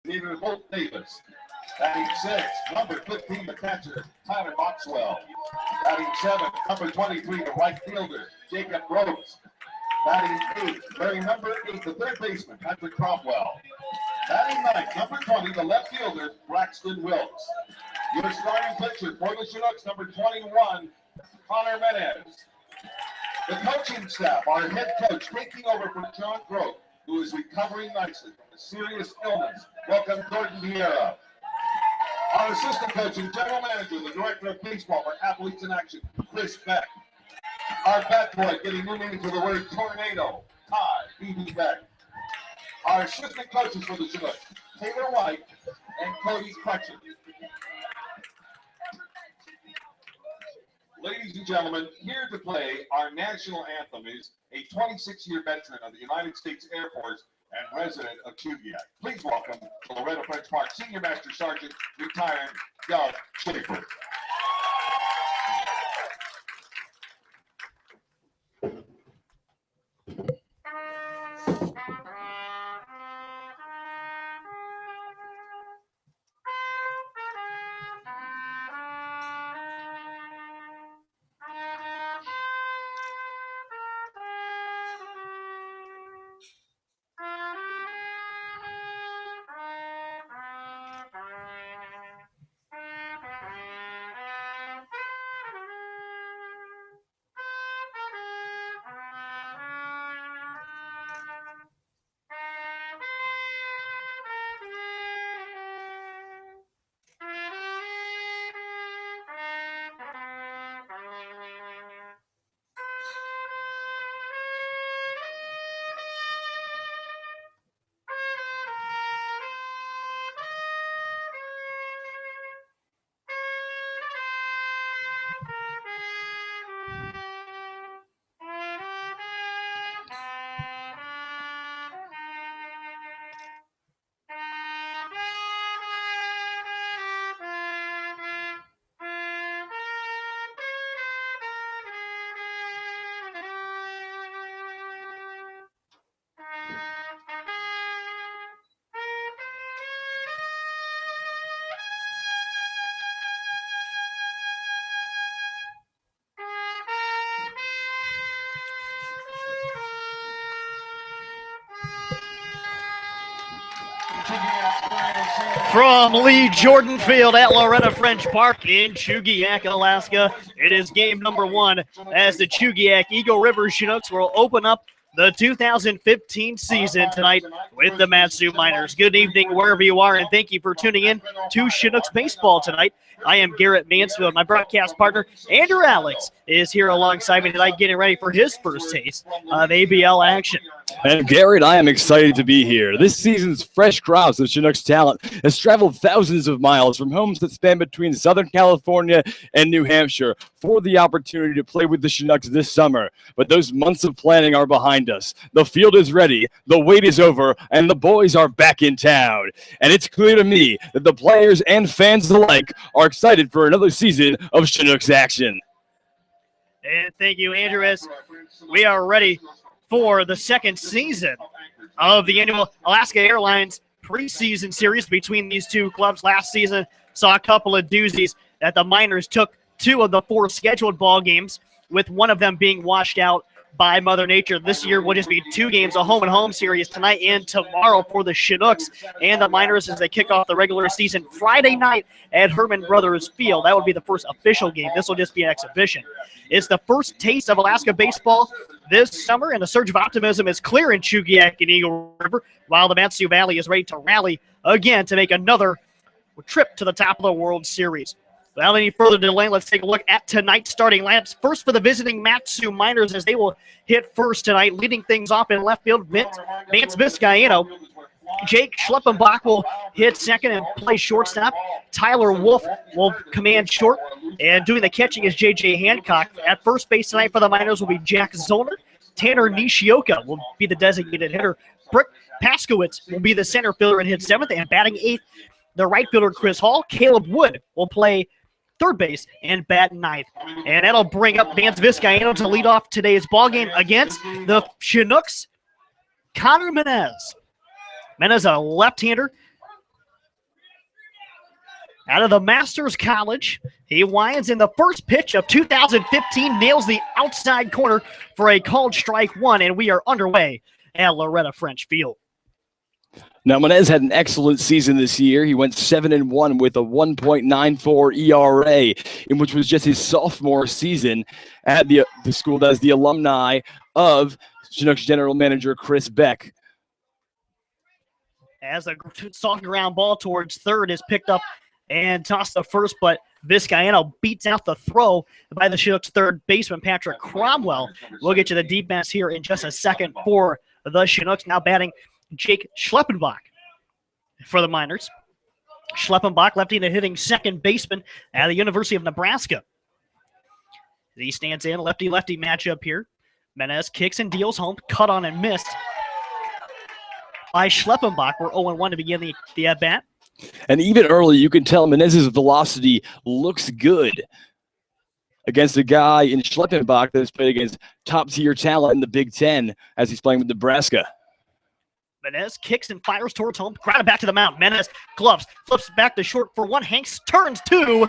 David Holt Davis. Batting 6, number 15, the catcher, Tyler Maxwell. Batting 7, number 23, the right fielder, Jacob Rhodes. Batting 8, very number 8, the third baseman, Patrick Cromwell. Batting 9, number 20, the left fielder, Braxton Wilkes. Your starting pitcher for the Chinooks, number 21, Connor Menez. The coaching staff, our head coach taking over for John Grote, who is recovering nicely from a serious illness. Welcome, Gordon Vieira. Our assistant coach and general manager, the director of baseball for Athletes in Action, Chris Beck. Our bat boy getting new meaning to the word tornado, Todd B.B. Beck. Our assistant coaches for the Chinooks, Taylor White and Cody Crutchen. Ladies and gentlemen, here to play our national anthem is a 26-year veteran of the United States Air Force and resident of Chugiak. Please welcome to Loretta French Park Senior Master Sergeant, retired Doug Schaefer. From Lee Jordan Field at Loretta French Park in Chugiak, Alaska, it is game number 1 as the Chugiak Eagle River Chinooks will open up the 2015 season tonight with the Mat-Su Miners. Good evening wherever you are, and thank you for tuning in to Chinooks baseball tonight. I am Garrett Mansfield. My broadcast partner, Andrew Alex, is here alongside me tonight getting ready for his first taste of ABL action. And Garrett, I am excited to be here. This season's fresh crops of Chinooks talent has traveled thousands of miles from homes that span between Southern California and New Hampshire for the opportunity to play with the Chinooks this summer. But those months of planning are behind us. The field is ready, the wait is over, and the boys are back in town. And it's clear to me that the players and fans alike are excited for another season of Chinooks action. And thank you, Andrew, as we are ready for the second season of the annual Alaska Airlines preseason series between these two clubs. Last season saw a couple of doozies that the Miners took 2 of the 4 scheduled ball games, with one of them being washed out by Mother Nature. This year will just be 2 games, a home-and-home series tonight and tomorrow for the Chinooks and the Miners as they kick off the regular season Friday night at Herman Brothers Field. That would be the first official game. This will just be an exhibition. It's the first taste of Alaska baseball this summer, and the surge of optimism is clear in Chugiak and Eagle River, while the Mat-Su Valley is ready to rally again to make another trip to the top of the World Series. Without any further delay, let's take a look at tonight's starting lineups. First for the visiting Mat-Su Miners as they will hit first tonight, leading things off in left field, Vance Vizcaino. Jake Schleppenbach will hit second and play shortstop. Tyler Wolf will command short, and doing the catching is J.J. Hancock. At first base tonight for the Miners will be Jack Zollner. Tanner Nishioka will be the designated hitter. Brick Paskowitz will be the center fielder and hit 7th, and batting 8th, the right fielder Chris Hall. Caleb Wood will play third base and bat 9th. And that'll bring up Vance Vizcaino to lead off today's ballgame against the Chinooks. Connor Menez. Menez, a left-hander, out of the Masters College. He winds in the first pitch of 2015, nails the outside corner for a called strike one, and we are underway at Loretta French Field. Now, Menez had an excellent season this year. He went 7-1 with a 1.94 ERA, in which was just his sophomore season at the school that is the alumni of Chinooks general manager Chris Beck. As a soft ground ball towards third is picked up and tossed to first, but Vizcaino beats out the throw by the Chinooks third baseman, Patrick Cromwell. We'll get you the defense here in just a second for the Chinooks. Now batting Jake Schleppenbach for the Miners. Schleppenbach, lefty and hitting second baseman at the University of Nebraska. He stands in, lefty-lefty matchup here. Menez kicks and deals home, cut on and missed by Schleppenbach. We're 0-1 to begin the at-bat. And even early, you can tell Menez's velocity looks good against a guy in Schleppenbach that has played against top-tier talent in the Big Ten as he's playing with Nebraska. Menez kicks and fires towards home. Grounded back to the mound. Menez gloves, flips back to short for one. Hanks turns two.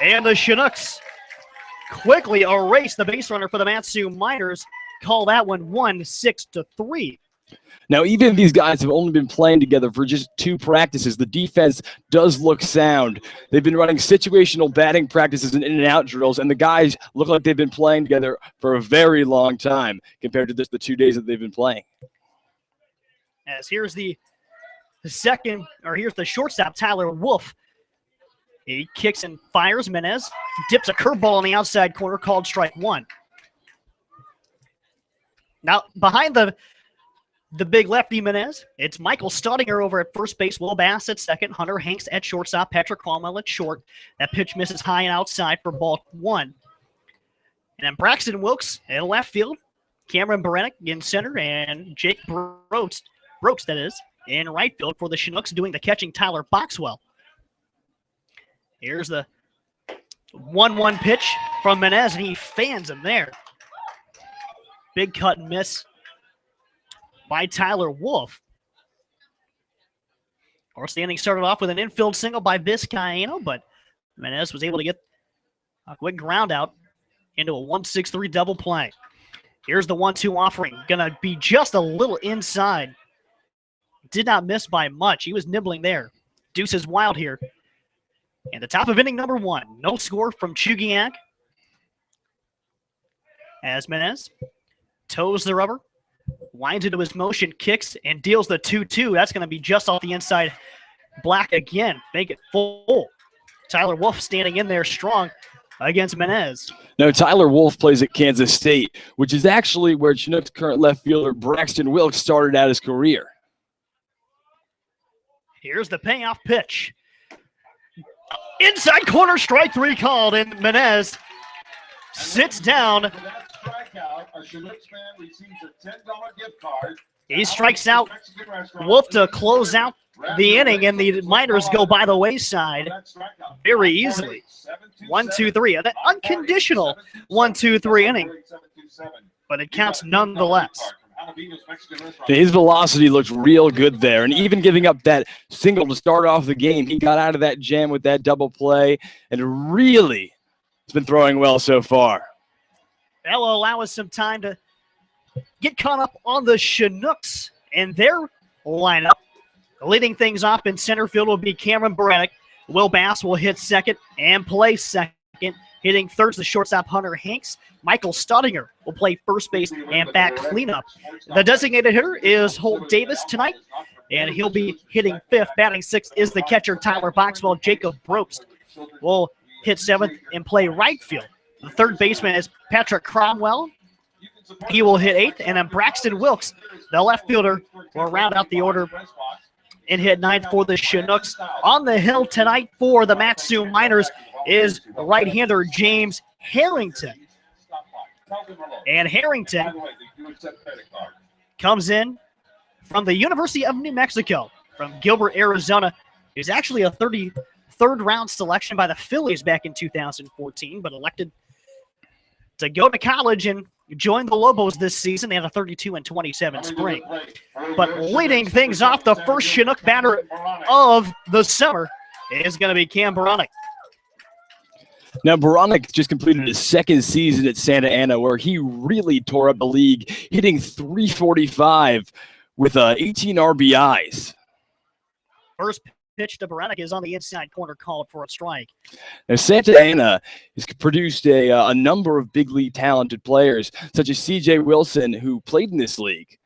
And the Chinooks quickly erase the base runner for the Matsu Miners. Call that one 1-6-3. Now, even if these guys have only been playing together for just 2 practices, the defense does look sound. They've been running situational batting practices and in-and-out drills, and the guys look like they've been playing together for a very long time compared to just the 2 days that they've been playing. As here's the shortstop, Tyler Wolf. He kicks and fires. Menez dips a curveball on the outside corner, called strike one. Now, behind the big lefty Menez, it's Michael Staudinger over at first base, Will Bass at second, Hunter Hanks at shortstop, Patrick Cromwell at short. That pitch misses high and outside for ball one. And then Braxton Wilkes in left field, Cameron Berenik in center, and Jake Brooks, that is, in right field for the Chinooks, doing the catching, Tyler Boxwell. Here's the 1-1 pitch from Menez, and he fans him there. Big cut and miss by Tyler Wolf. Our standing started off with an infield single by Vizcaino, but Menez was able to get a quick ground out into a 1-6-3 double play. Here's the 1-2 offering. Gonna be just a little inside. Did not miss by much. He was nibbling there. Deuce is wild here. And the top of inning number 1. No score from Chugiak. As Menez toes the rubber, winds into his motion, kicks, and deals the 2-2. That's going to be just off the inside black again. Make it full. Tyler Wolf standing in there strong against Menez. Now, Tyler Wolf plays at Kansas State, which is actually where Chinook's current left fielder Braxton Wilkes started out his career. Here's the payoff pitch. Inside corner, strike 3 called, and Menez sits down. He strikes out Wolf to close out the inning, and the Miners go by the wayside very easily. 1-2-3, an unconditional 1-2-3 inning, but it counts nonetheless. His velocity looks real good there, and even giving up that single to start off the game, he got out of that jam with that double play, and really has been throwing well so far. That will allow us some time to get caught up on the Chinooks and their lineup. Leading things off in center field will be Cameron Berenik. Will Bass will hit second and play second. Hitting third's the shortstop Hunter Hanks. Michael Staudinger will play first base and back cleanup. The designated hitter is Holt Davis tonight, and he'll be hitting fifth. Batting sixth is the catcher Tyler Boxwell. Jacob Brobst will hit seventh and play right field. The third baseman is Patrick Cromwell. He will hit eighth, and then Braxton Wilkes, the left fielder, will round out the order and hit ninth for the Chinooks. On the hill tonight for the Matsu Miners is right-hander James Harrington. And Harrington comes in from the University of New Mexico, from Gilbert, Arizona. He was actually a 33rd round selection by the Phillies back in 2014, but elected to go to college and join the Lobos this season. They had a 32-27 spring. But leading things off, the first Chinook batter of the summer is going to be Cam Baronic. Now, Baronic just completed his second season at Santa Ana, where he really tore up the league, hitting .345 with 18 RBIs. First pitch to Baronic is on the inside corner, called for a strike. Now, Santa Ana has produced a number of big league talented players, such as C.J. Wilson, who played in this league.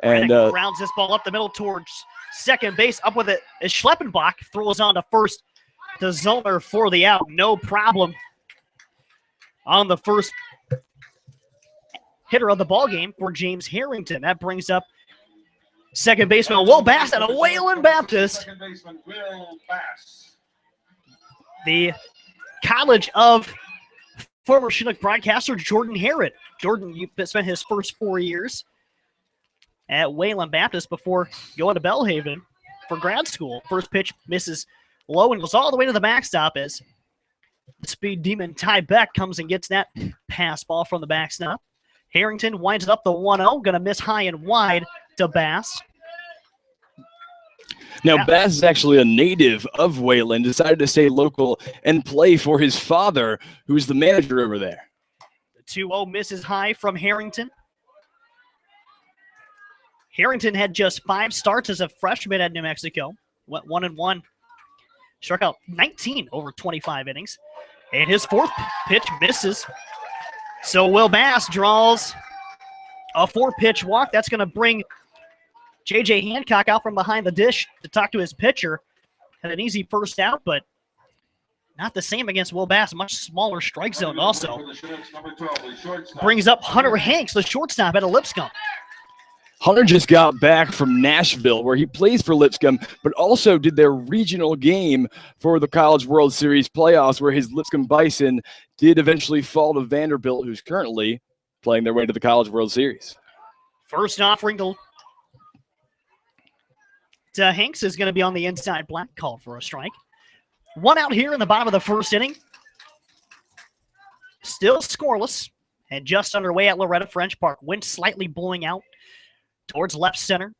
And rounds this ball up the middle towards second base. Up with it is Schleppenbach. Throws on to first to Zollner for the out. No problem on the first hitter of the ball game for James Harrington. That brings up second baseman Will Bass and a Wayland Baptist. Second baseman Will Bass. The College of former Chinook broadcaster Jordan Harrod. Jordan spent his first 4 years at Wayland Baptist before going to Bellhaven for grad school. First pitch misses low and goes all the way to the backstop as the speed demon Ty Beck comes and gets that pass ball from the backstop. Harrington winds it up the 1-0, going to miss high and wide to Bass. Now, Bass is actually a native of Wayland, decided to stay local and play for his father, who's the manager over there. The 2-0 misses high from Harrington. Harrington had just 5 starts as a freshman at New Mexico. Went 1-1. Struck out 19 over 25 innings. And his fourth pitch misses. So Will Bass draws a 4-pitch walk. That's going to bring J.J. Hancock out from behind the dish to talk to his pitcher. Had an easy first out, but not the same against Will Bass. Much smaller strike zone also. Brings up Hunter Hanks, the shortstop at Lipscomb. Hunter just got back from Nashville, where he plays for Lipscomb, but also did their regional game for the College World Series playoffs, where his Lipscomb Bison did eventually fall to Vanderbilt, who's currently playing their way to the College World Series. First offering to Hanks is going to be on the inside black, called for a strike. 1 out here in the bottom of the first inning. Still scoreless and just underway at Loretta French Park. Wind slightly blowing out towards left center.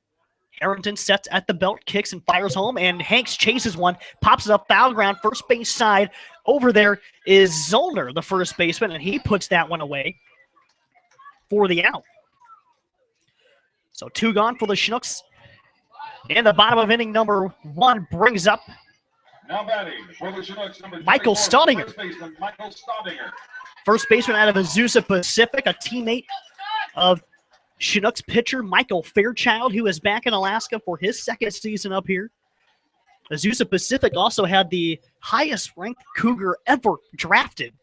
Harrington sets at the belt, kicks and fires home, and Hanks chases one, pops it up foul ground, first base side. Over there is Zollner, the first baseman, and he puts that one away for the out. So 2 gone for the Chinooks. In the bottom of inning number 1 brings up now batting for the Chinooks, number Michael Staudinger. First baseman Michael Staudinger. First baseman out of Azusa Pacific, a teammate of Chinooks pitcher Michael Fairchild, who is back in Alaska for his second season up here. Azusa Pacific also had the highest-ranked Cougar ever drafted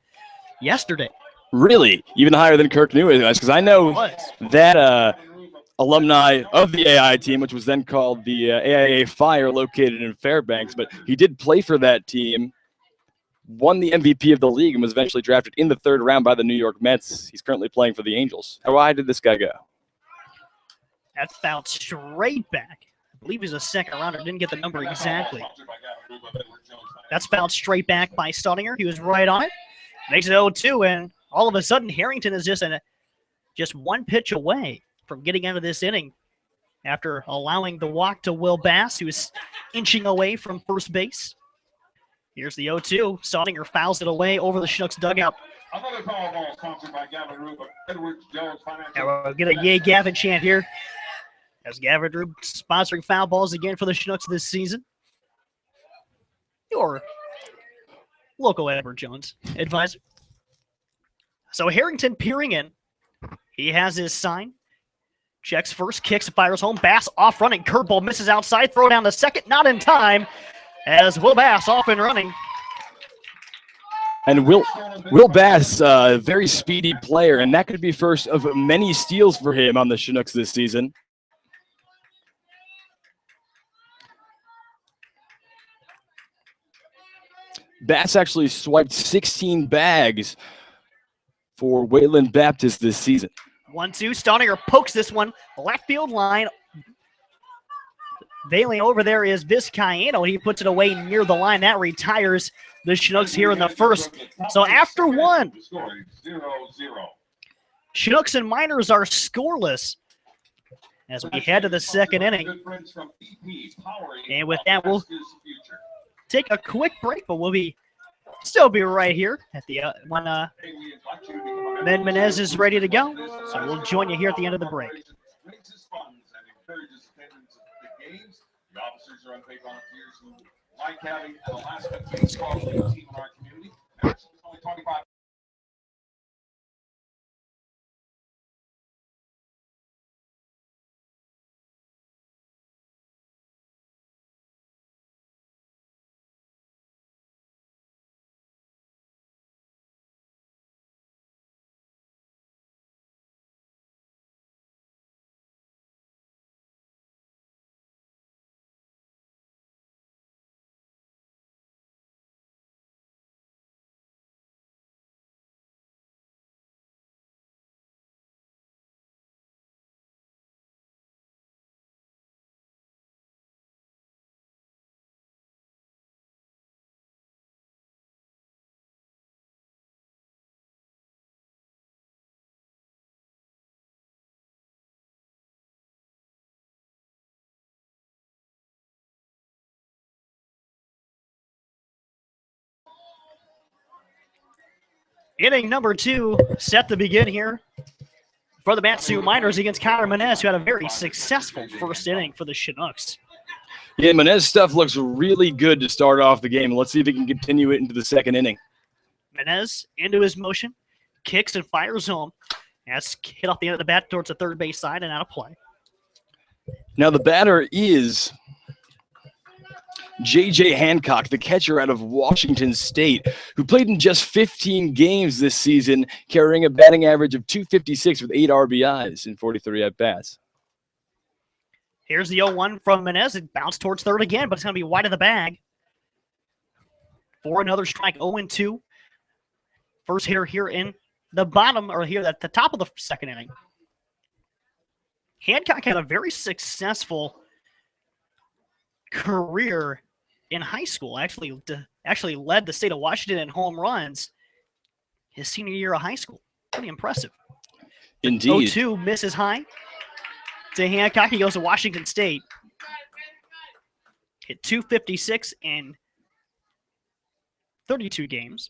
yesterday. Really? Even higher than Kirk New is? Because I know that alumni of the AI team, which was then called the AIA Fire, located in Fairbanks, but he did play for that team, won the MVP of the league, and was eventually drafted in the 3rd round by the New York Mets. He's currently playing for the Angels. How high did this guy go? That's fouled straight back. I believe he's a second rounder. Didn't get the number exactly. That's fouled straight back by Staudinger. He was right on it. Makes it 0-2, and all of a sudden, Harrington is just 1 pitch away from getting out of this inning after allowing the walk to Will Bass, who is inching away from first base. Here's the 0-2. Staudinger fouls it away over the Chinooks dugout. Another foul ball sponsored by Gavin Rube of Edwards Jones Financial. And we'll get a yay Gavin chant here as Gavin Rube sponsoring foul balls again for the Chinooks this season. Your local Edward Jones advisor. So Harrington peering in. He has his sign. Checks first, kicks, fires home. Bass off running. Curveball misses outside. Throw down to second. Not in time as Will Bass off and running. And Will Bass, very speedy player, and that could be first of many steals for him on the Chinooks this season. Bass actually swiped 16 bags for Wayland Baptist this season. 1-2. Staudinger pokes this one left field line. Veiling over there is Vizcaino. He puts it away near the line. That retires the Chinooks here in the first. So after 1, Chinooks and Miners are scoreless as we head to the second inning. And with that, we'll take a quick break, but we'll still be right here at the when then Menez is ready to go. So we'll join you here at the end of the break. Raises funds and encourages attendance at the games. The officers are unpaid volunteers who like having an Alaska baseball team in our community. Actually, it's only 25. Inning number 2 set to begin here for the Matsu Miners against Connor Menez, who had a very successful first inning for the Chinooks. Yeah, Menez's stuff looks really good to start off the game. Let's see if he can continue it into the second inning. Menez into his motion, kicks and fires home. That's hit off the end of the bat towards the third base side and out of play. Now the batter is J.J. Hancock, the catcher out of Washington State, who played in just 15 games this season, carrying a batting average of .256 with 8 RBIs in 43 at-bats. Here's the 0-1 from Menez. It bounced towards third again, but it's going to be wide of the bag. For another strike, 0-2. First hitter here in the bottom, or here at the top of the second inning. Hancock had a very successful career in high school. Actually led the state of Washington in home runs his senior year of high school. Pretty impressive. Indeed. 0-2 misses high to Hancock. He goes to Washington State. Hit .256 in 32 games.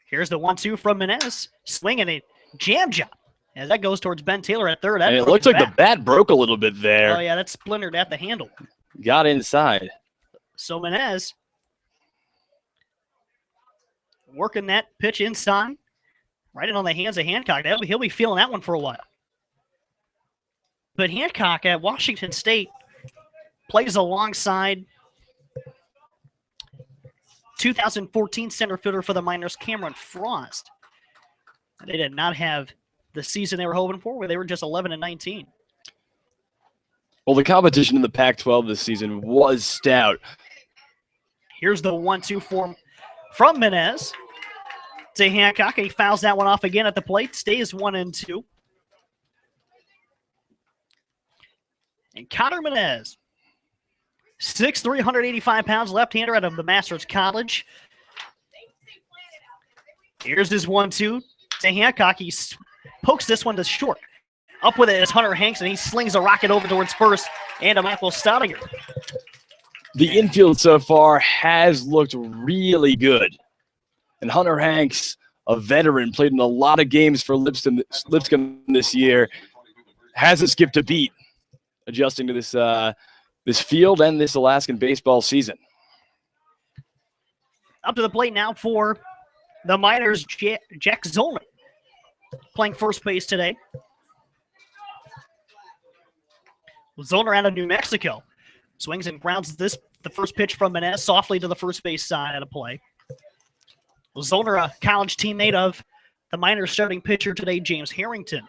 Here's the 1-2 from Menez. Swinging a jam job. As that goes towards Ben Taylor at third. And it looks like the bat broke a little bit there. Oh, yeah, that splintered at the handle. Got inside. So Menez working that pitch inside. Right in on the hands of Hancock. He'll be feeling that one for a while. But Hancock at Washington State plays alongside 2014 center fielder for the Miners, Cameron Frost. They did not have the season they were hoping for, where they were just 11-19. Well, the competition in the Pac-12 this season was stout. Here's the 1-2 from Menez to Hancock. He fouls that one off again at the plate. Stays 1-2. And Connor Menez, 6'3", 185 pounds, left-hander out of the Masters College. Here's his 1-2 to Hancock. He pokes this one to short. Up with it is Hunter Hanks, and he slings a rocket over towards first and a Michael Staudinger. The infield so far has looked really good. And Hunter Hanks, a veteran, played in a lot of games for Lipscomb this year, hasn't skipped a beat adjusting to this field and this Alaskan baseball season. Up to the plate now for the Miners, Jack Zollner, playing first base today. Zollner out of New Mexico. Swings and grounds the first pitch from Menez softly to the first base side out of play. Zollner, a college teammate of the Miners starting pitcher today, James Harrington.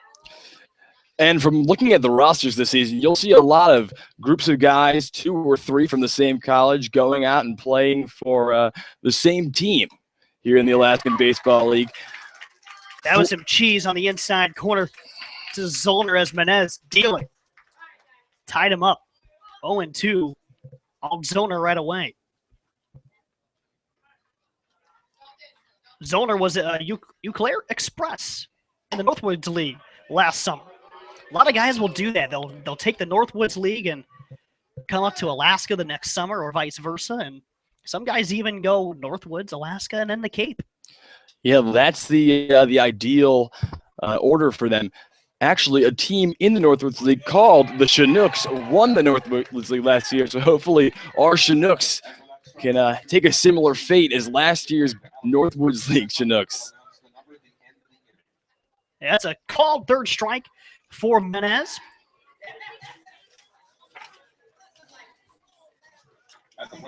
And from looking at the rosters this season, you'll see a lot of groups of guys, 2 or 3 from the same college, going out and playing for the same team here in the Alaskan Baseball League. That was some cheese on the inside corner to Zollner as Menez dealing. Tied him up. 0-2 on Zollner right away. Zollner was at Eau Claire Express in the Northwoods League last summer. A lot of guys will do that. They'll take the Northwoods League and come up to Alaska the next summer or vice versa. And some guys even go Northwoods, Alaska, and then the Cape. Yeah, that's the ideal order for them. Actually, a team in the Northwoods League called the Chinooks won the Northwoods League last year. So hopefully our Chinooks can take a similar fate as last year's Northwoods League Chinooks. That's a called third strike for Menez.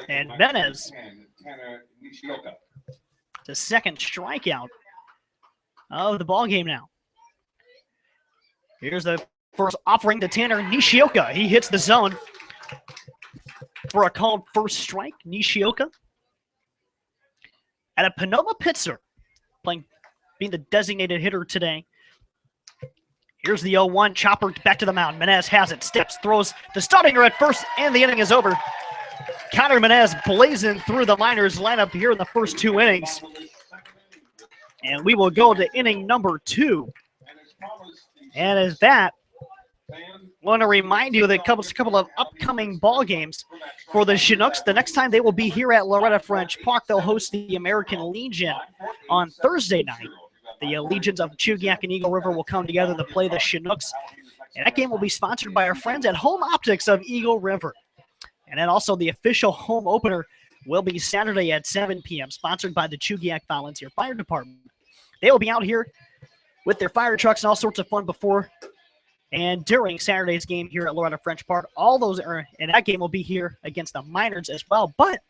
And Menez, the second strikeout of the ball game now. Here's the first offering to Tanner Nishioka. He hits the zone for a called first strike. Nishioka at a Panoma Pitzer, being the designated hitter today. Here's the 0-1 chopper back to the mound. Menez has it, steps, throws the starting at first, and the inning is over. Connor Menez blazing through the minors lineup here in the first 2 innings. And we will go to inning number 2. And as that, I want to remind you that a couple of upcoming ball games for the Chinooks. The next time they will be here at Loretta French Park, they'll host the American Legion on Thursday night. The Legions of Chugach and Eagle River will come together to play the Chinooks. And that game will be sponsored by our friends at Home Optics of Eagle River. And then also the official home opener will be Saturday at 7 p.m., sponsored by the Chugach Volunteer Fire Department. They will be out here with their fire trucks and all sorts of fun before and during Saturday's game here at Loretta French Park. All those are, and that game will be here against the Miners as well. But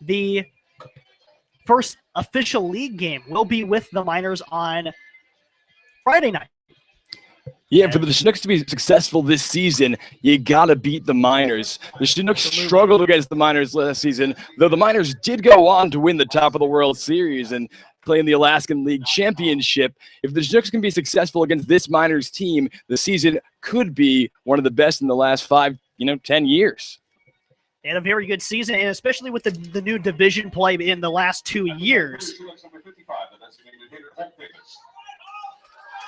the first official league game will be with the Miners on Friday night. Yeah, for the Chinooks to be successful this season, you got to beat the Miners. The Chinooks struggled against the Miners last season, though the Miners did go on to win the top of the World Series and play in the Alaskan League Championship. If the Chinooks can be successful against this Miners team, the season could be one of the best in the last 10 years. They had a very good season, and especially with the new division play in the last 2 years.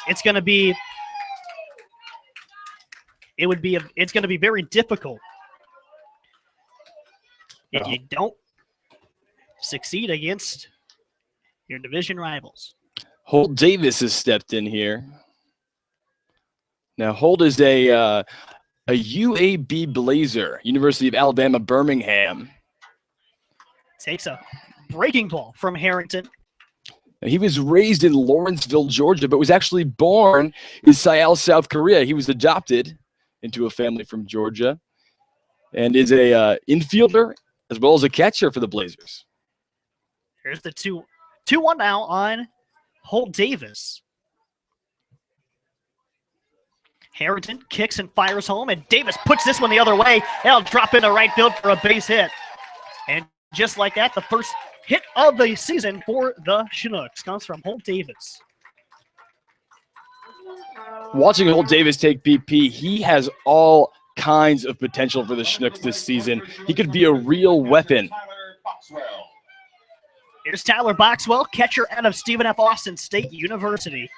It's going to be it's going to be very difficult if you don't succeed against your division rivals. Holt Davis has stepped in here. Now, Holt is a UAB Blazer, University of Alabama, Birmingham. Takes a breaking ball from Harrington. He was raised in Lawrenceville, Georgia, but was actually born in Seoul, South Korea. He was adopted into a family from Georgia and is a infielder as well as a catcher for the Blazers. Here's the 2-1 now on Holt Davis. Harrington kicks and fires home, and Davis puts this one the other way. That'll drop into right field for a base hit. And just like that, the first hit of the season for the Chinooks comes from Holt Davis. Watching Holt Davis take BP, he has all kinds of potential for the Chinooks this season. He could be a real weapon. Here's Tyler Boxwell, catcher out of Stephen F. Austin State University.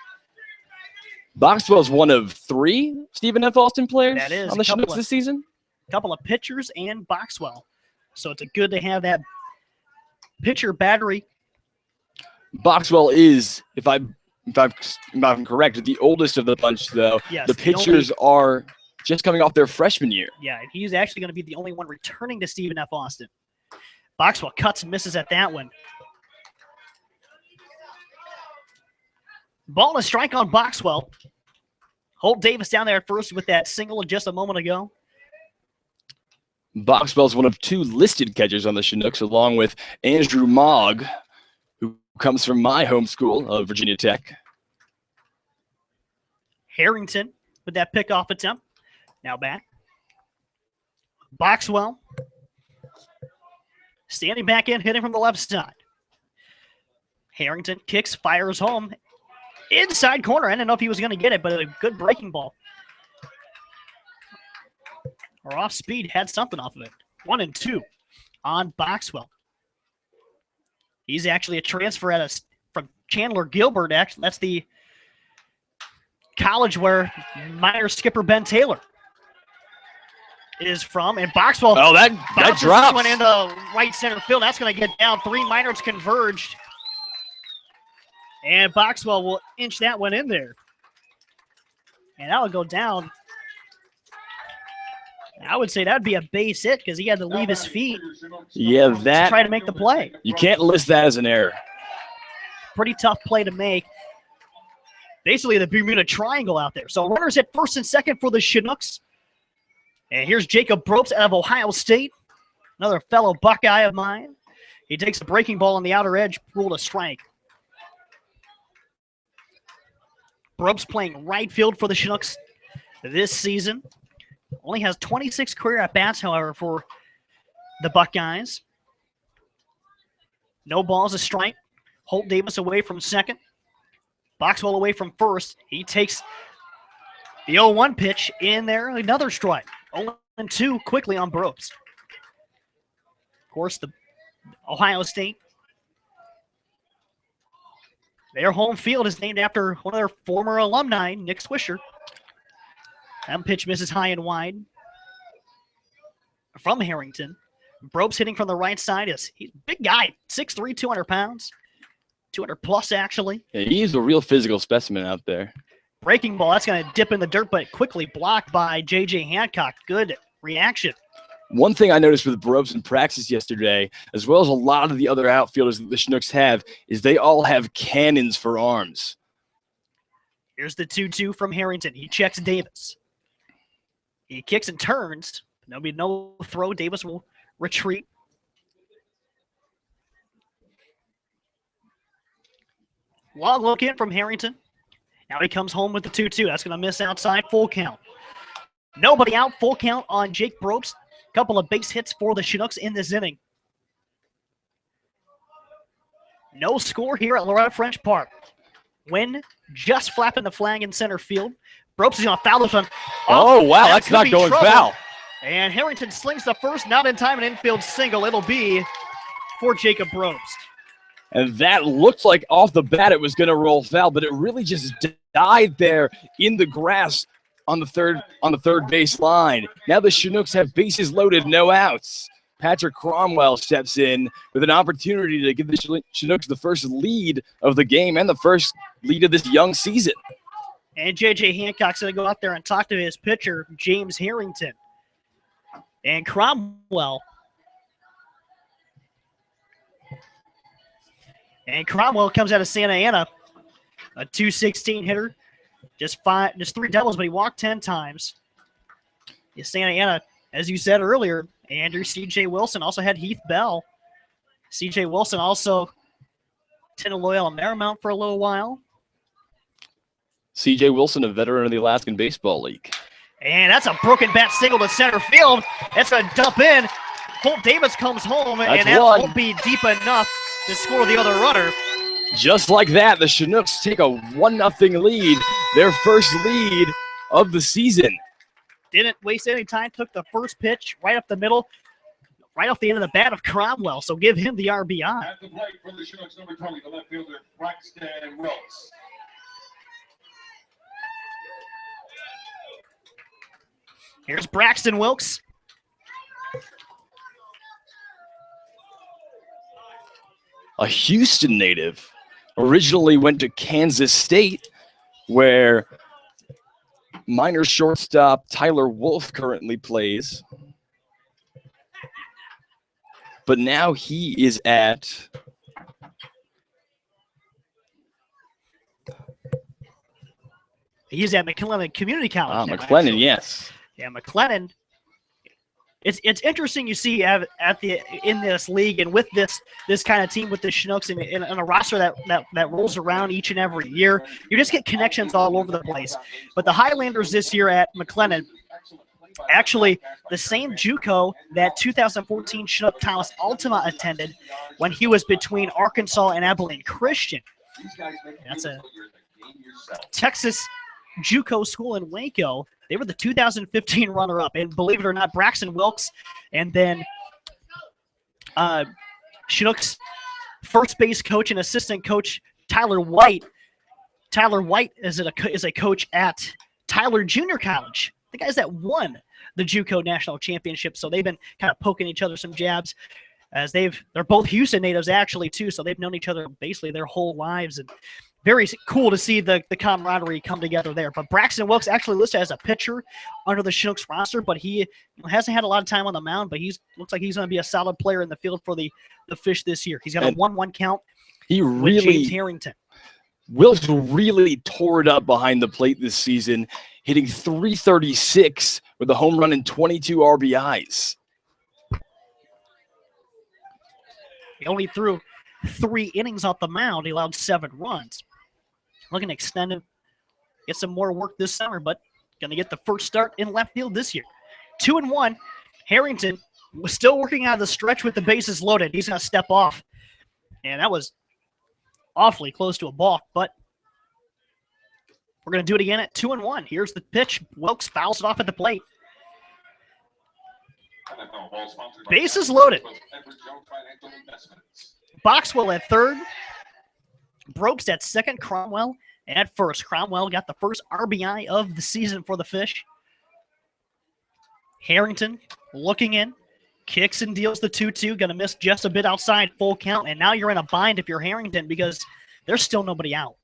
Boxwell's one of 3 Stephen F. Austin players that is on the Chinooks this season. A couple of pitchers and Boxwell. So it's good to have that pitcher battery. Boxwell is, if I'm correct, the oldest of the bunch, though. Yes, the pitchers are just coming off their freshman year. Yeah, he's actually going to be the only one returning to Stephen F. Austin. Boxwell cuts and misses at that one. Ball and a strike on Boxwell. Holt Davis down there at first with that single just a moment ago. Boxwell's one of 2 listed catchers on the Chinooks, along with Andrew Mogg, who comes from my home school of Virginia Tech. Harrington with that pickoff attempt. Now back. Boxwell standing back in, hitting from the left side. Harrington kicks, fires home. Inside corner. I didn't know if he was going to get it, but a good breaking ball. Or off speed, had something off of it. 1-2 on Boxwell. He's actually a transfer from Chandler Gilbert. Actually, that's the college where Minor skipper Ben Taylor is from. And Boxwell. Oh, that drops. Went into right center field. That's going to get down. 3 Miners converged. And Boxwell will inch that one in there. And that would go down. I would say that would be a base hit because he had to leave his feet. Yeah, to try to make the play. You can't list that as an error. Pretty tough play to make. Basically, the Bermuda Triangle out there. So runners at first and second for the Chinooks. And here's Jacob Probst out of Ohio State, another fellow Buckeye of mine. He takes a breaking ball on the outer edge, ruled a strike. Probst playing right field for the Chinooks this season. Only has 26 career at-bats, however, for the Buckeyes. No balls, a strike. Holt Davis away from second. Boxwell away from first. He takes the 0-1 pitch in there, another strike. 0-2 quickly on Probst. Of course, the Ohio State. Their home field is named after one of their former alumni, Nick Swisher. That pitch misses high and wide from Harrington. Probst hitting from the right side. He's a big guy, 6'3", 200 pounds. 200 plus, actually. Yeah, he's a real physical specimen out there. Breaking ball, that's going to dip in the dirt, but quickly blocked by J.J. Hancock. Good reaction. One thing I noticed with Probst in practice yesterday, as well as a lot of the other outfielders that the Chinooks have, is they all have cannons for arms. Here's the 2-2 from Harrington. He checks Davis. He kicks and turns. There'll be no throw. Davis will retreat. Long look in from Harrington. Now he comes home with the 2-2. That's going to miss outside. Full count. Nobody out. Full count on Jake Probst. Couple of base hits for the Chinooks in this inning. No score here at Loretta French Park. Wynn just flapping the flag in center field. Probst is going to foul this one. Oh, wow, that's not going foul. And Harrington slings the first, not in time, an infield single. It'll be for Jacob Probst. And that looked like off the bat it was going to roll foul, but it really just died there in the grass on the third base line. Now the Chinooks have bases loaded, no outs. Patrick Cromwell steps in with an opportunity to give the Chinooks the first lead of the game and the first lead of this young season. And J.J. Hancock's going to go out there and talk to his pitcher, James Harrington. And Cromwell. And Cromwell comes out of Santa Ana, a .216 hitter. Just 3 doubles, but he walked 10 times. Santa Ana, as you said earlier, Andrew C.J. Wilson also had Heath Bell. C.J. Wilson also attended Loyola Marymount for a little while. C.J. Wilson, a veteran of the Alaskan Baseball League. And that's a broken bat single to center field. That's a dump in. Holt Davis comes home, and that won't be deep enough to score the other runner. Just like that, the Chinooks take a 1-0 lead, their first lead of the season. Didn't waste any time, took the first pitch right up the middle, right off the end of the bat of Cromwell, so give him the RBI. At the plate for the Chinooks, number 20, the left fielder, Braxton Wilkes. Here's Braxton Wilkes. A Houston native. Originally went to Kansas State, where minor shortstop Tyler Wolf currently plays. But now he is at McLennan Community College. McLennan, yes. Yeah, McLennan. It's interesting you see in this league and with this kind of team with the Chinooks and a roster that rolls around each and every year, you just get connections all over the place. But the Highlanders this year at McLennan, actually the same JUCO that 2014 Chinook Thomas Altima attended when he was between Arkansas and Abilene Christian. That's a Texas JUCO school in Waco. They were the 2015 runner-up, and believe it or not, Braxton Wilkes, and then Chinooks first base coach and assistant coach Tyler White. Tyler White is a coach at Tyler Junior College the guys that won the JUCO National Championship. So they've been kind of poking each other some jabs, as they're both Houston natives actually too. So they've known each other basically their whole lives, and very cool to see the camaraderie come together there. But Braxton Wilkes actually listed as a pitcher under the Chinooks roster, but he hasn't had a lot of time on the mound, but looks like he's going to be a solid player in the field for the Fish this year. He's got a 1-1 count with James Harrington. Wilkes really tore it up behind the plate this season, hitting .336 with a home run and 22 RBIs. He only threw 3 innings off the mound. He allowed 7 runs. Looking to extend it, get some more work this summer, but going to get the first start in left field this year. 2-1. Harrington was still working out of the stretch with the bases loaded. He's going to step off. And that was awfully close to a balk, but we're going to do it again at 2-1. Here's the pitch. Wilkes fouls it off at the plate. Bases loaded. Boxwell at third. Brooks at second. Cromwell at first. Cromwell got the first RBI of the season for the Fish. Harrington looking in. Kicks and deals the 2-2. Going to miss just a bit outside, full count. And now you're in a bind if you're Harrington because there's still nobody out.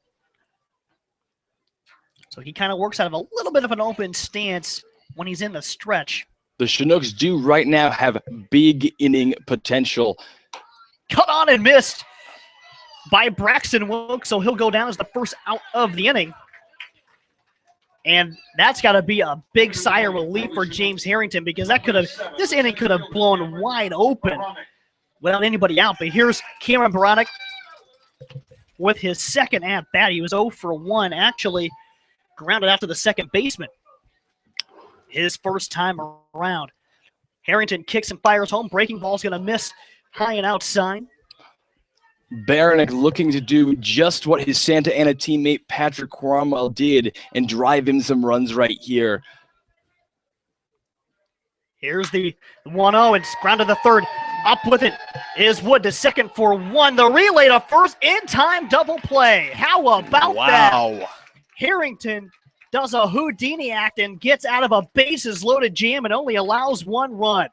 So he kind of works out of a little bit of an open stance when he's in the stretch. The Chinooks do right now have big inning potential. Cut on and missed by Braxton Wilkes, so he'll go down as the first out of the inning. And that's got to be a big sigh of relief for James Harrington because this inning could have blown wide open without anybody out. But here's Cameron Baronic with his second at bat. He was 0 for 1, actually grounded out to the second baseman his first time around. Harrington kicks and fires home. Breaking ball's going to miss high and outside. Baronic looking to do just what his Santa Ana teammate Patrick Cromwell did and drive in some runs right here. Here's the 1-0 and grounded to third. Up with it is Wood to second for 1. The relay to first in time double play. How about that? Harrington does a Houdini act and gets out of a bases loaded jam and only allows 1 run.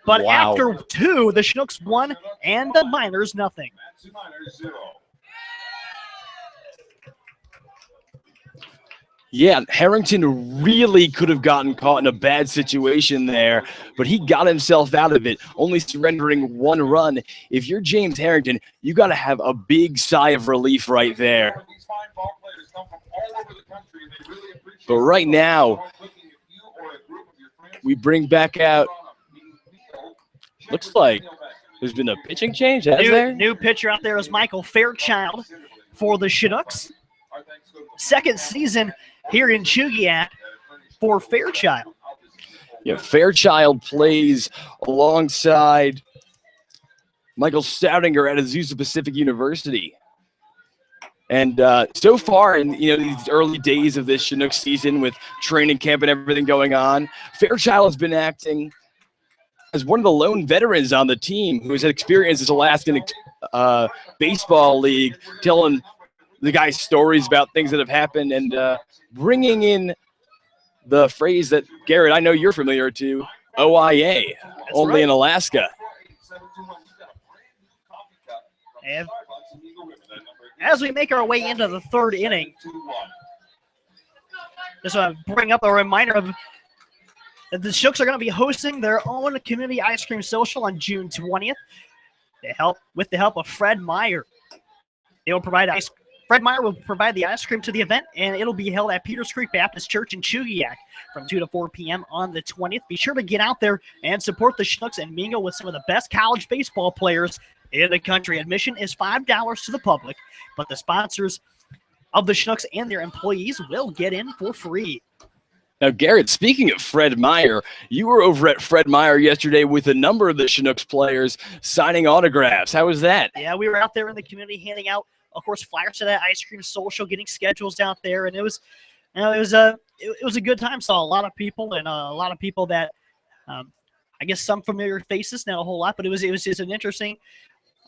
But after 2, the Chinooks won and the Miners nothing. Yeah, Harrington really could have gotten caught in a bad situation there, but he got himself out of it, only surrendering 1 run. If you're James Harrington, you got to have a big sigh of relief right there. But right now, we bring back out, looks like there's been a pitching change, has there? New pitcher out there is Michael Fairchild for the Chinooks. Second season here in Chugiak for Fairchild. Yeah, Fairchild plays alongside Michael Stoudinger at Azusa Pacific University. And so far in these early days of this Chinook season with training camp and everything going on, Fairchild has been acting as one of the lone veterans on the team who has had experience as Alaskan Baseball League, telling the guys stories about things that have happened and bringing in the phrase that, Garrett, I know you're familiar to, OIA, only in Alaska. And as we make our way into the 3rd inning, just want to bring up a reminder of that the Chinooks are going to be hosting their own community ice cream social on June 20th. With the help of Fred Meyer. Fred Meyer will provide the ice cream to the event, and it'll be held at Peters Creek Baptist Church in Chugiak from 2 to 4 p.m. on the 20th. Be sure to get out there and support the Chinooks and mingle with some of the best college baseball players in the country. Admission is $5 to the public, but the sponsors of the Chinooks and their employees will get in for free. Now, Garrett, speaking of Fred Meyer, you were over at Fred Meyer yesterday with a number of the Chinooks players signing autographs. How was that? Yeah, we were out there in the community handing out, of course, flyers to that ice cream social, getting schedules out there, and it was a good time. Saw a lot of people and a lot of people that, I guess, some familiar faces, not a whole lot, but it was just an interesting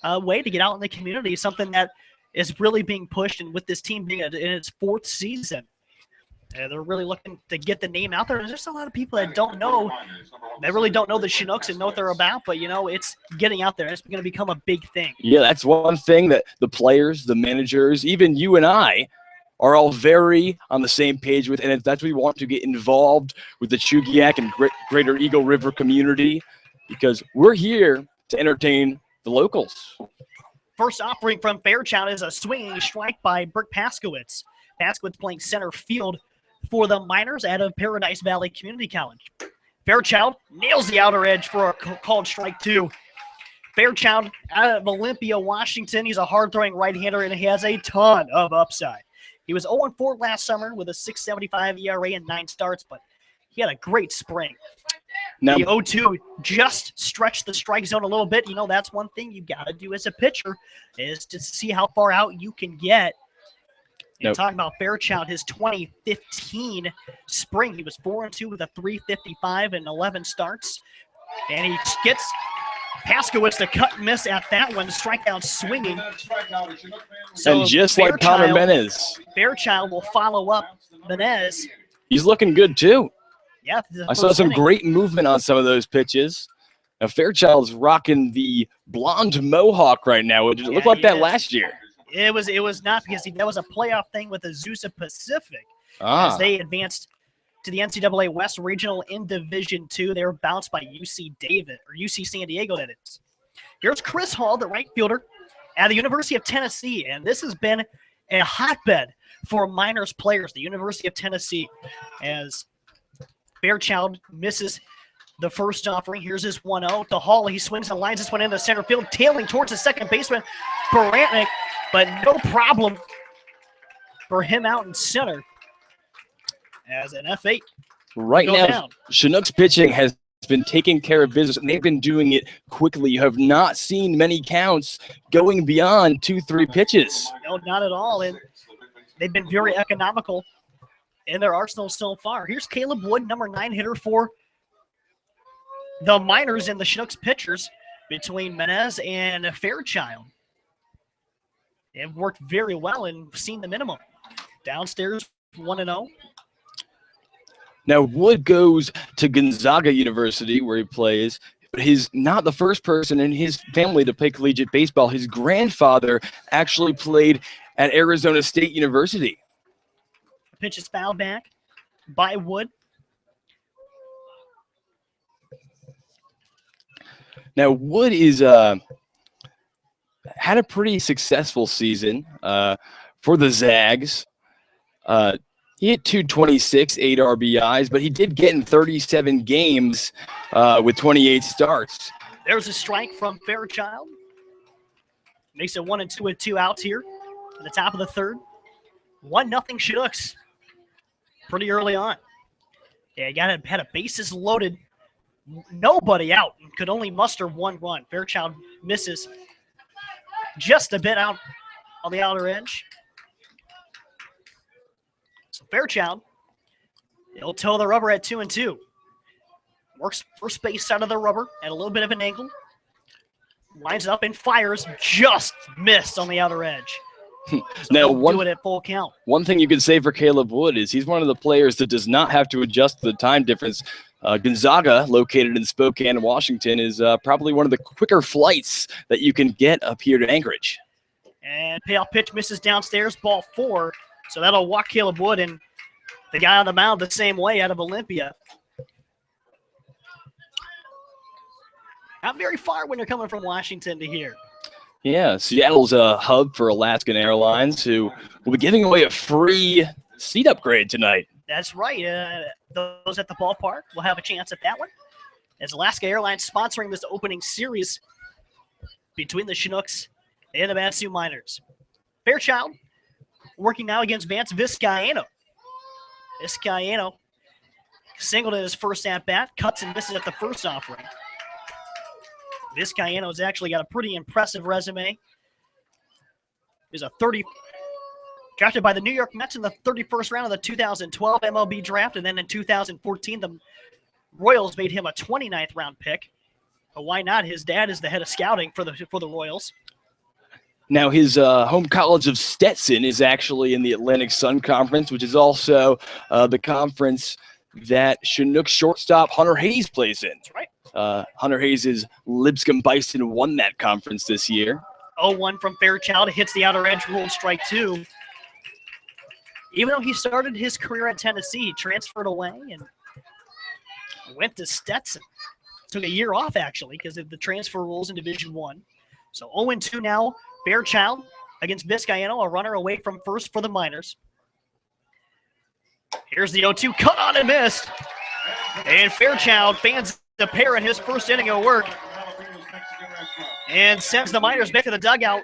way to get out in the community. Something that is really being pushed, and with this team being in its 4th season. They're really looking to get the name out there. There's just a lot of people that don't know. They really don't know the Chinooks and know what they're about, but, it's getting out there. It's going to become a big thing. Yeah, that's one thing that the players, the managers, even you and I are all very on the same page with, and that's what we want to get involved with the Chugiak and Greater Eagle River community, because we're here to entertain the locals. First offering from Fairchild is a swinging strike by Brooke Paskowitz. Paskowitz playing center field for the Miners out of Paradise Valley Community College. Fairchild nails the outer edge for a called strike 2. Fairchild out of Olympia, Washington. He's a hard-throwing right-hander, and he has a ton of upside. He was 0-4 last summer with a 6.75 ERA and 9 starts, but he had a great spring. Now, the 0-2 just stretched the strike zone a little bit. That's one thing you got to do as a pitcher is to see how far out you can get. And talking about Fairchild, his 2015 spring, he was 4-2 with a 3.55 and 11 starts. And he gets Paskowitz to cut and miss at that one, strikeout swinging. So and just like Connor Menez, Fairchild will follow up Menez. He's looking good too. Yeah, I saw some great movement on some of those pitches. Now Fairchild's rocking the blonde mohawk right now. It looked like that last year. It was not, because that was a playoff thing with Azusa Pacific as they advanced to the NCAA West Regional in Division II. They were bounced by UC San Diego, that is. Here's Chris Hall, the right fielder at the University of Tennessee, and this has been a hotbed for Miners players, the University of Tennessee, as Fairchild misses the first offering. Here's his 1-0 to Hall. He swings and lines this one into center field, tailing towards the second baseman, Baratnik, but no problem for him out in center as an F8. Right now, Chinooks pitching has been taking care of business, and they've been doing it quickly. You have not seen many counts going beyond 2-3 pitches. No, not at all. And they've been very economical in their arsenal so far. Here's Caleb Wood, number 9 hitter for the Miners and the Chinooks pitchers between Menez and Fairchild. They've worked very well and seen the minimum. Downstairs, 1-0. Now, Wood goes to Gonzaga University, where he plays, but he's not the first person in his family to play collegiate baseball. His grandfather actually played at Arizona State University. Pitch is fouled back by Wood. Now, Wood is had a pretty successful season for the Zags. He hit 226, 8 RBIs, but he did get in 37 games with 28 starts. There's a strike from Fairchild. Makes it 1-2 with 2 outs here at the top of the third. 1-0 Chinooks pretty early on. Yeah, had a bases loaded, nobody out, and could only muster 1 run. Fairchild misses just a bit out on the outer edge. So Fairchild, he'll toe the rubber at 2-2. Works first base side of the rubber at a little bit of an angle. Lines it up and fires, just missed on the outer edge. So now, do it at full count. One thing you could say for Caleb Wood is he's one of the players that does not have to adjust the time difference. Gonzaga, located in Spokane, Washington, is probably one of the quicker flights that you can get up here to Anchorage. And payoff pitch misses downstairs, ball 4. So that'll walk Caleb Wood, and the guy on the mound the same way out of Olympia. Not very far when you're coming from Washington to here. Yeah, Seattle's a hub for Alaskan Airlines, who will be giving away a free seat upgrade tonight. That's right. Those at the ballpark will have a chance at that one, as Alaska Airlines sponsoring this opening series between the Chinooks and the Mat-Su Miners. Fairchild working now against Vance Vizcaino. Vizcaino singled in his first at-bat, cuts and misses at the first offering. Vizcaino's actually got a pretty impressive resume. He's drafted by the New York Mets in the 31st round of the 2012 MLB draft, and then in 2014, the Royals made him a 29th round pick. But why not? His dad is the head of scouting for the Royals. Now, his home college of Stetson is actually in the Atlantic Sun Conference, which is also the conference that Chinooks shortstop Hunter Hayes plays in. That's right. Hunter Hayes' Lipscomb Bison won that conference this year. 0-1 from Fairchild. Hits the outer edge, ruled strike 2. Even though he started his career at Tennessee, he transferred away and went to Stetson. Took a year off, actually, because of the transfer rules in Division I. So 0-2 now. Fairchild against Vizcaino, a runner away from first for the Miners. Here's the 0-2, cut on and missed. And Fairchild fans the pair in his first inning of work and sends the Miners back to the dugout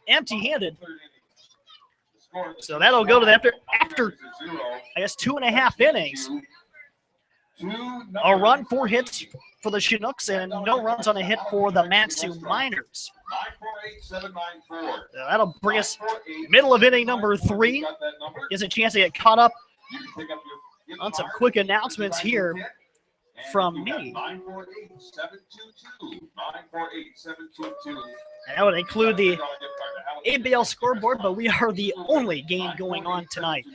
empty-handed. So that'll go to the after I guess 2.5 innings. A run, 4 hits for the Chinooks, and no runs on a hit for the Matsu Miners. That'll bring us middle of inning number 3. Gives a chance to get caught up on some quick announcements here from me. And that would include the ABL scoreboard, but we are the only game going on tonight.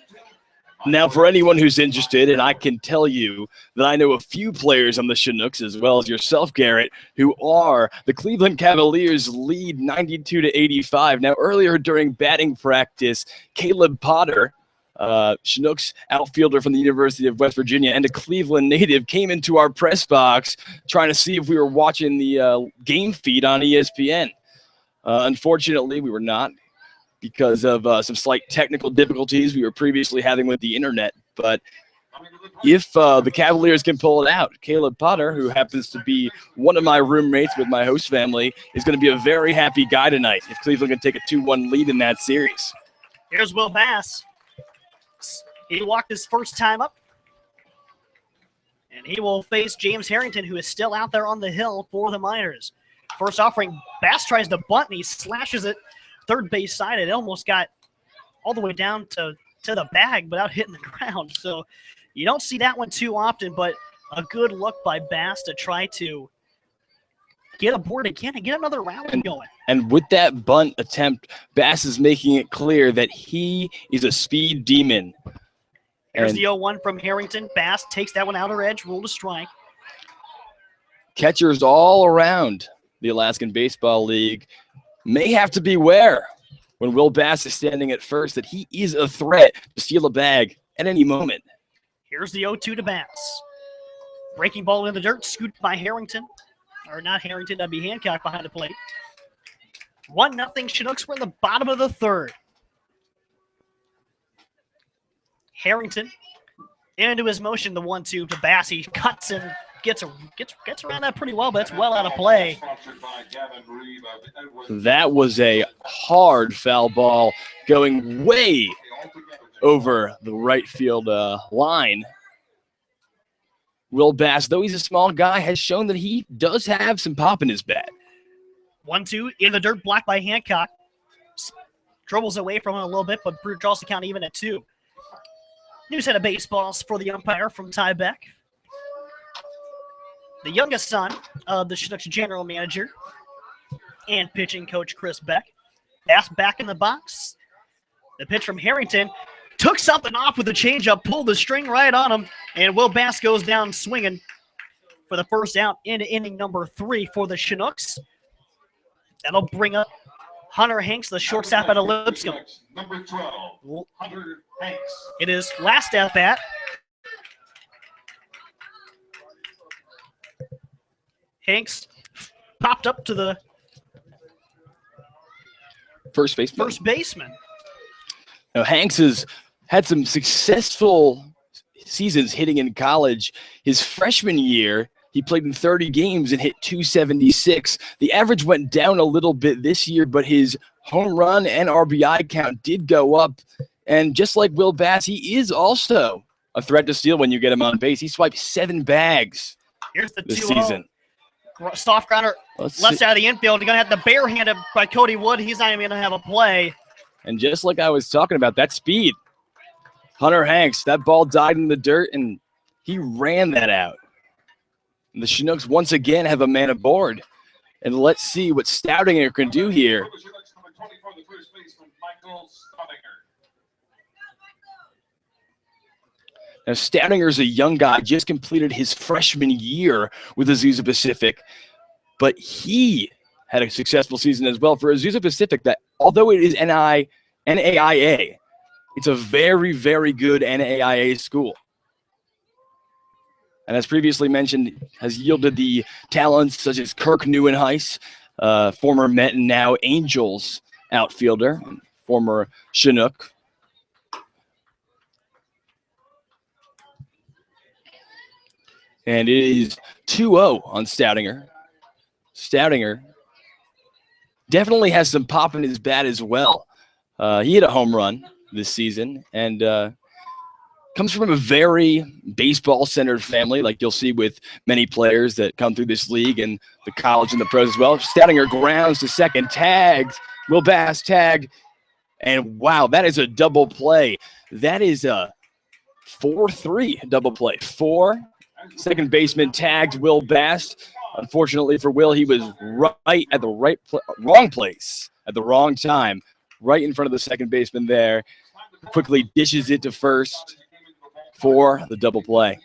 Now, for anyone who's interested, and I can tell you that I know a few players on the Chinooks, as well as yourself, Garrett, who are the Cleveland Cavaliers lead 92-85. Now, earlier during batting practice, Caleb Potter, Chinooks outfielder from the University of West Virginia and a Cleveland native, came into our press box trying to see if we were watching the game feed on ESPN. Unfortunately, we were not, because of some slight technical difficulties we were previously having with the internet. But if the Cavaliers can pull it out, Caleb Potter, who happens to be one of my roommates with my host family, is going to be a very happy guy tonight if Cleveland can take a 2-1 lead in that series. Here's Will Bass. He walked his first time up. And he will face James Harrington, who is still out there on the hill for the Miners. First offering, Bass tries to bunt, and he slashes it third base side. It almost got all the way down to the bag without hitting the ground. So you don't see that one too often, but a good look by Bass to try to get aboard again and get another round going. And with that bunt attempt, Bass is making it clear that he is a speed demon. Here's the 0-1 from Harrington. Bass takes that one outer edge, ruled a strike. Catchers all around the Alaskan Baseball League may have to beware when Will Bass is standing at first that he is a threat to steal a bag at any moment. Here's the 0-2 to Bass. Breaking ball in the dirt, scooped by Harrington. Or not Harrington, that'd be Hancock behind the plate. 1-0 Chinooks. We're in the bottom of the third. Harrington into his motion, the 1-2 to Bass. He cuts and gets around that pretty well, but it's well out of play. That was a hard foul ball going way over the right field line. Will Bass, though he's a small guy, has shown that he does have some pop in his bat. 1-2 in the dirt, blocked by Hancock. Dribbles away from him a little bit, but draws the count even at 2. New set of baseballs for the umpire from Ty Beck. The youngest son of the Chinooks general manager and pitching coach Chris Beck. Bass back in the box. The pitch from Harrington took something off with a changeup, pulled the string right on him, and Will Bass goes down swinging for the first out in inning number 3 for the Chinooks. That'll bring up Hunter Hanks, the shortstop out of Lipscomb. Number 12, Hunter Hanks. It is last at bat. Hanks popped up to the first baseman. Now, Hanks has had some successful seasons hitting in college. His freshman year, he played in 30 games and hit .276. The average went down a little bit this year, but his home run and RBI count did go up. And just like Will Bass, he is also a threat to steal when you get him on base. He swiped 7 bags this season. Soft grounder, left side of the infield. You're going to have the barehanded by Cody Wood. He's not even going to have a play. And just like I was talking about, that speed. Hunter Hanks, that ball died in the dirt, and he ran that out. And the Chinooks once again have a man aboard. And let's see what Stoudinger can do here. Now, Stoudinger a young guy, just completed his freshman year with Azusa Pacific, but he had a successful season as well for Azusa Pacific. That although it is NAIA, it's a very, very good NAIA school. And as previously mentioned, has yielded the talents such as Kirk Neuenhuis, former Met and now Angels outfielder, former Chinook. And it is 2-0 on Stoudinger. Stoudinger definitely has some pop in his bat as well. He hit a home run this season and comes from a very baseball-centered family, like you'll see with many players that come through this league and the college and the pros as well. Stoudinger grounds to second, tagged, Will Bass tagged, and wow, that is a double play. That is a 4-3 double play. 4, second baseman tagged Will Bass. Unfortunately for Will, he was right at the wrong place at the wrong time, right in front of the second baseman there. Quickly dishes it to first for the double play.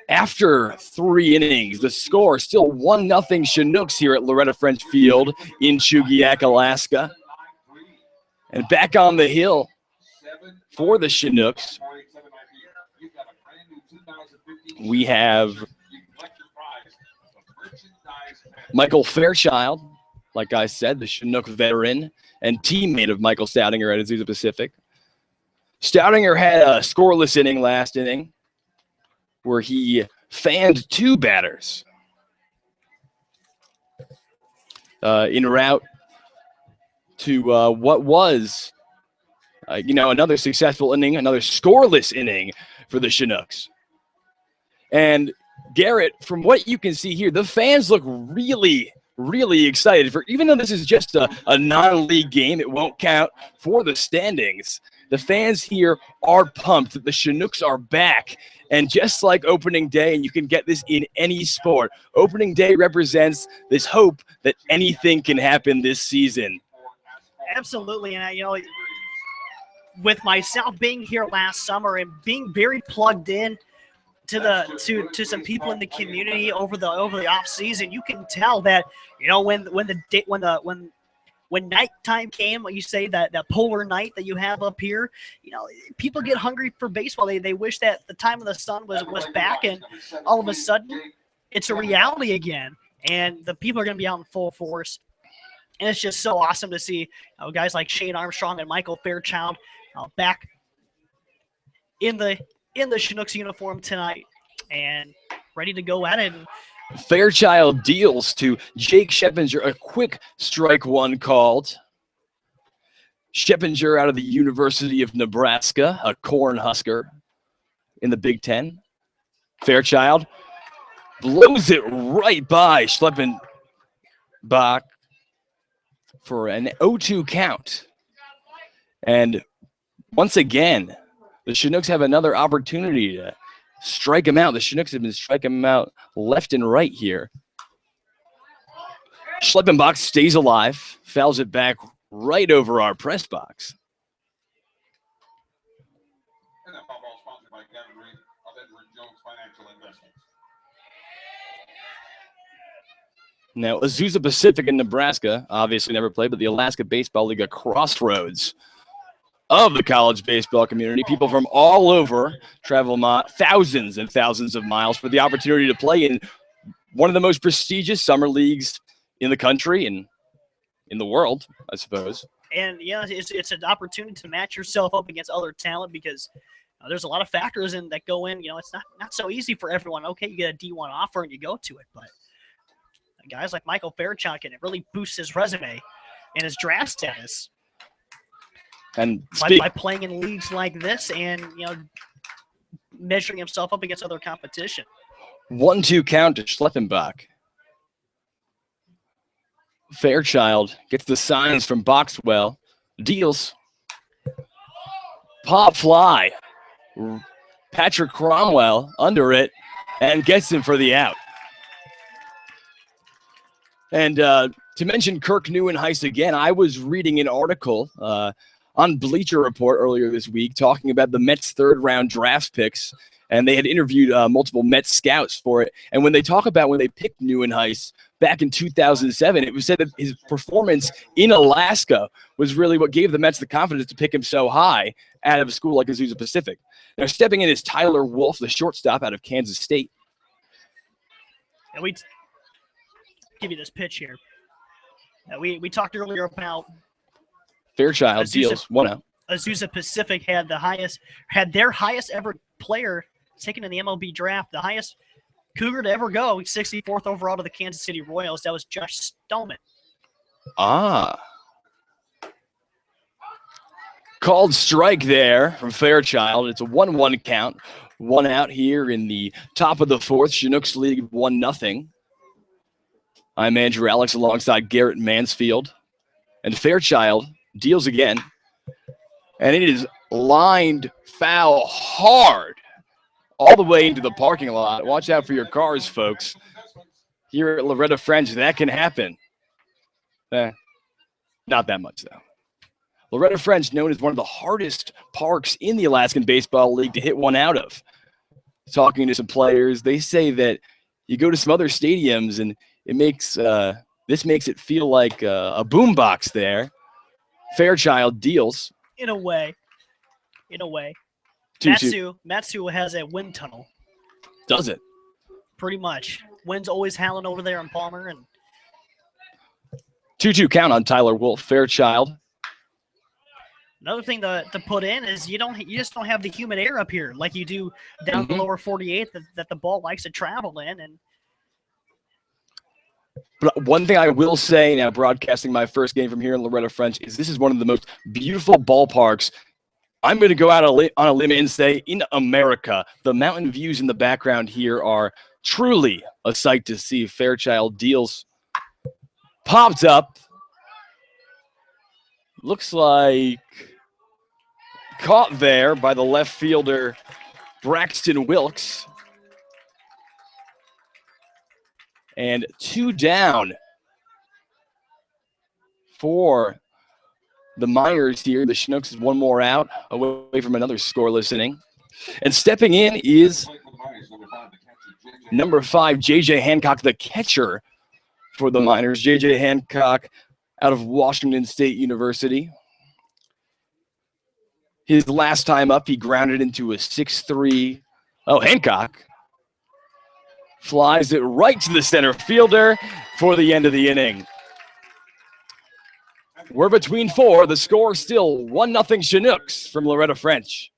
After 3 innings, the score still 1-0 Chinooks here at Loretta French Field in Chugiak, Alaska. And back on the hill for the Chinooks, we have Michael Fairchild, like I said, the Chinook veteran and teammate of Michael Stoudinger at Azusa Pacific. Stoudinger had a scoreless inning last inning where he fanned 2 batters en route to what was, another successful inning, another scoreless inning for the Chinooks. And Garrett, from what you can see here, the fans look really, really excited for, even though this is just a non-league game, it won't count for the standings. The fans here are pumped that the Chinooks are back. And just like opening day, and you can get this in any sport, opening day represents this hope that anything can happen this season. Absolutely. And, with myself being here last summer and being very plugged in to some people in the community over the off season, you can tell that when nighttime came, like you say, that polar night that you have up here, people get hungry for baseball. They wish that the time of the sun was back, and all of a sudden it's a reality again, and the people are going to be out in full force. And it's just so awesome to see guys like Shane Armstrong and Michael Fairchild back in the Chinooks uniform tonight and ready to go at it. Fairchild deals to Jake Sheppinger, a quick strike 1 called. Sheppinger out of the University of Nebraska, a Cornhusker in the Big Ten. Fairchild blows it right by Schleppenbach for an 0-2 count. And once again, the Chinooks have another opportunity to strike him out. The Chinooks have been striking him out left and right here. Schleppenbach stays alive, fouls it back right over our press box. Now, Azusa Pacific in Nebraska obviously never played, but the Alaska Baseball League, a crossroads of the college baseball community. People from all over travel thousands and thousands of miles for the opportunity to play in one of the most prestigious summer leagues in the country and in the world, I suppose. And, it's an opportunity to match yourself up against other talent because there's a lot of factors that go in. It's not so easy for everyone. Okay, you get a D1 offer and you go to it, but guys like Michael Fairchild can really boost his resume and his draft status. And by playing in leagues like this and, measuring himself up against other competition. 1-2 count to Schleppenbach. Fairchild gets the signs from Boxwell. Deals. Pop fly. Patrick Cromwell under it and gets him for the out. And to mention Kirk Neuenhuis again, I was reading an article on Bleacher Report earlier this week talking about the Mets' third-round draft picks, and they had interviewed multiple Mets scouts for it. And when they talk about when they picked Neuenhuis back in 2007, it was said that his performance in Alaska was really what gave the Mets the confidence to pick him so high out of a school like Azusa Pacific. Now, stepping in is Tyler Wolf, the shortstop out of Kansas State. And we give you this pitch here. We talked earlier about Fairchild deals 1 out. Azusa Pacific had their highest ever player taken in the MLB draft, the highest Cougar to ever go, 64th overall to the Kansas City Royals. That was Josh Stoneman. Called strike there from Fairchild. It's a 1-1 count. 1 out here in the top of the fourth. Chinooks lead 1-0. I'm Andrew Alex alongside Garrett Mansfield. And Fairchild deals again. And it is lined foul hard all the way into the parking lot. Watch out for your cars, folks. Here at Loretta French, that can happen. Not that much, though. Loretta French, known as one of the hardest parks in the Alaskan Baseball League to hit one out of. Talking to some players, they say that you go to some other stadiums and it makes this makes it feel like a boombox there. Fairchild deals. In a way. 2-2. Matsu has a wind tunnel. Does it? Pretty much. Wind's always howling over there in Palmer. And 2-2 count on Tyler Wolf. Fairchild. another thing to put in is you just don't have the humid air up here like you do down the lower 48 that the ball likes to travel in. And but one thing I will say now, broadcasting my first game from here in Loretta French, is this is one of the most beautiful ballparks. I'm going to go out on a limb and say in America. The mountain views in the background here are truly a sight to see. Fairchild deals. Popped up. Looks like caught there by the left fielder, Braxton Wilkes. And 2 down for the Miners here. The Chinooks is 1 more out away from another scoreless inning. And stepping in is number 5, J.J. Hancock, the catcher for the Miners. J.J. Hancock out of Washington State University. His last time up, he grounded into a 6-3. Oh, Hancock flies it right to the center fielder for the end of the inning. We're between 4. The score still 1-0 Chinooks from Loretta French.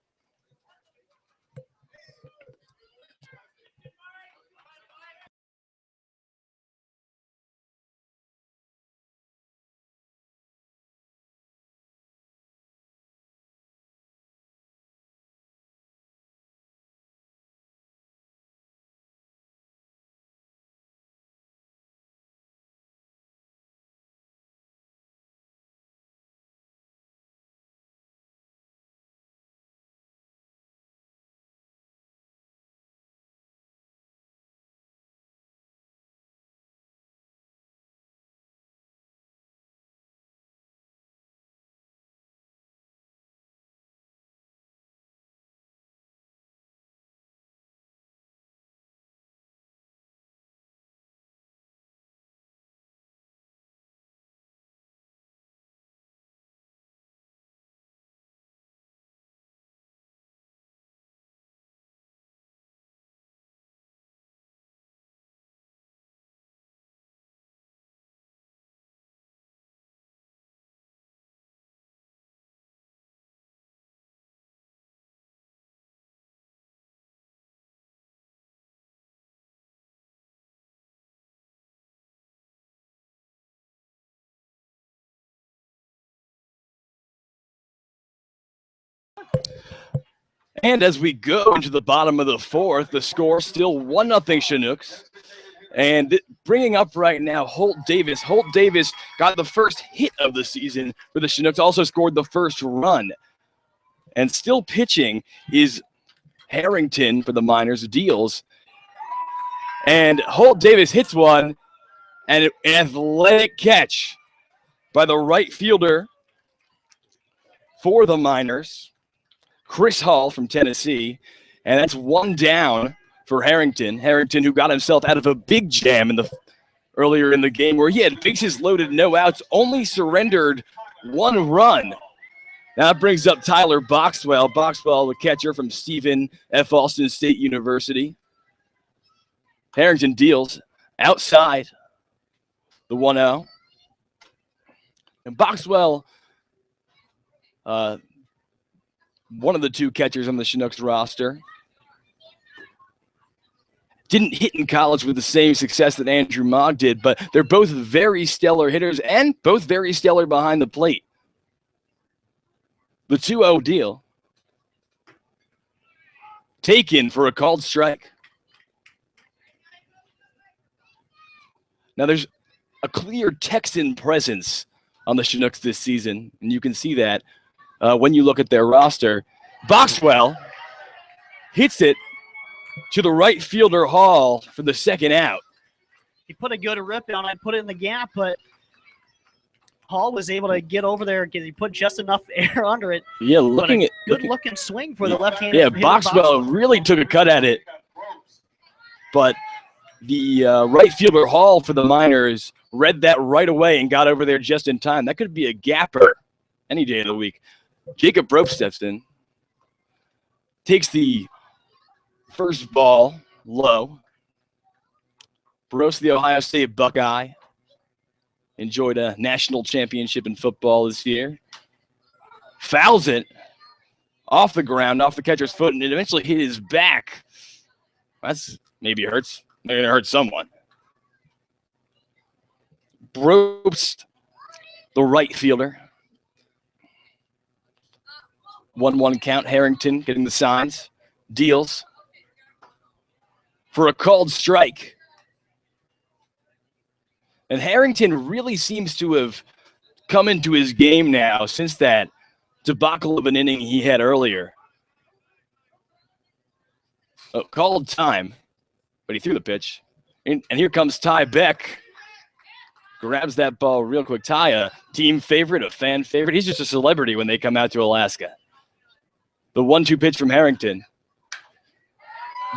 And as we go into the bottom of the 4th, the score still 1-0 Chinooks. And bringing up right now, Holt Davis. Holt Davis got the first hit of the season for the Chinooks, also scored the first run. And still pitching is Harrington for the Miners, deals. And Holt Davis hits one, and an athletic catch by the right fielder, for the Miners, Chris Hall from Tennessee, and that's one down for Harrington. Harrington, who got himself out of a big jam earlier in the game where he had bases loaded, no outs, only surrendered one run. Now that brings up Tyler Boxwell. Boxwell, the catcher from Stephen F. Austin State University. Harrington deals outside the 1-0. And Boxwell, one of the two catchers on the Chinooks roster, didn't hit in college with the same success that Andrew Mogg did, but they're both very stellar hitters and both very stellar behind the plate. The 2-0 deal. Taken for a called strike. Now there's a clear Texan presence on the Chinooks this season, and you can see that when you look at their roster. Boxwell hits it to the right fielder Hall for the second out. He put a good rip on it, put it in the gap, but Hall was able to get over there. He put just enough air under it. Yeah, good-looking swing for the left-handed. Yeah, Boxwell really took a cut at it. But the right fielder Hall for the Miners read that right away and got over there just in time. That could be a gapper any day of the week. Jacob Rope steps in, takes the first ball low. Brose, the Ohio State Buckeye, enjoyed a national championship in football this year. Fouls it off the ground, off the catcher's foot, and it eventually hit his back. That's maybe hurts. Maybe it hurt someone. Brobst, the right fielder. 1-1 count. Harrington getting the signs. Deals for a called strike. And Harrington really seems to have come into his game now since that debacle of an inning he had earlier. Oh, called time, but he threw the pitch. And here comes Ty Beck. Grabs that ball real quick. Ty, a team favorite, a fan favorite. He's just a celebrity when they come out to Alaska. The 1-2 pitch from Harrington.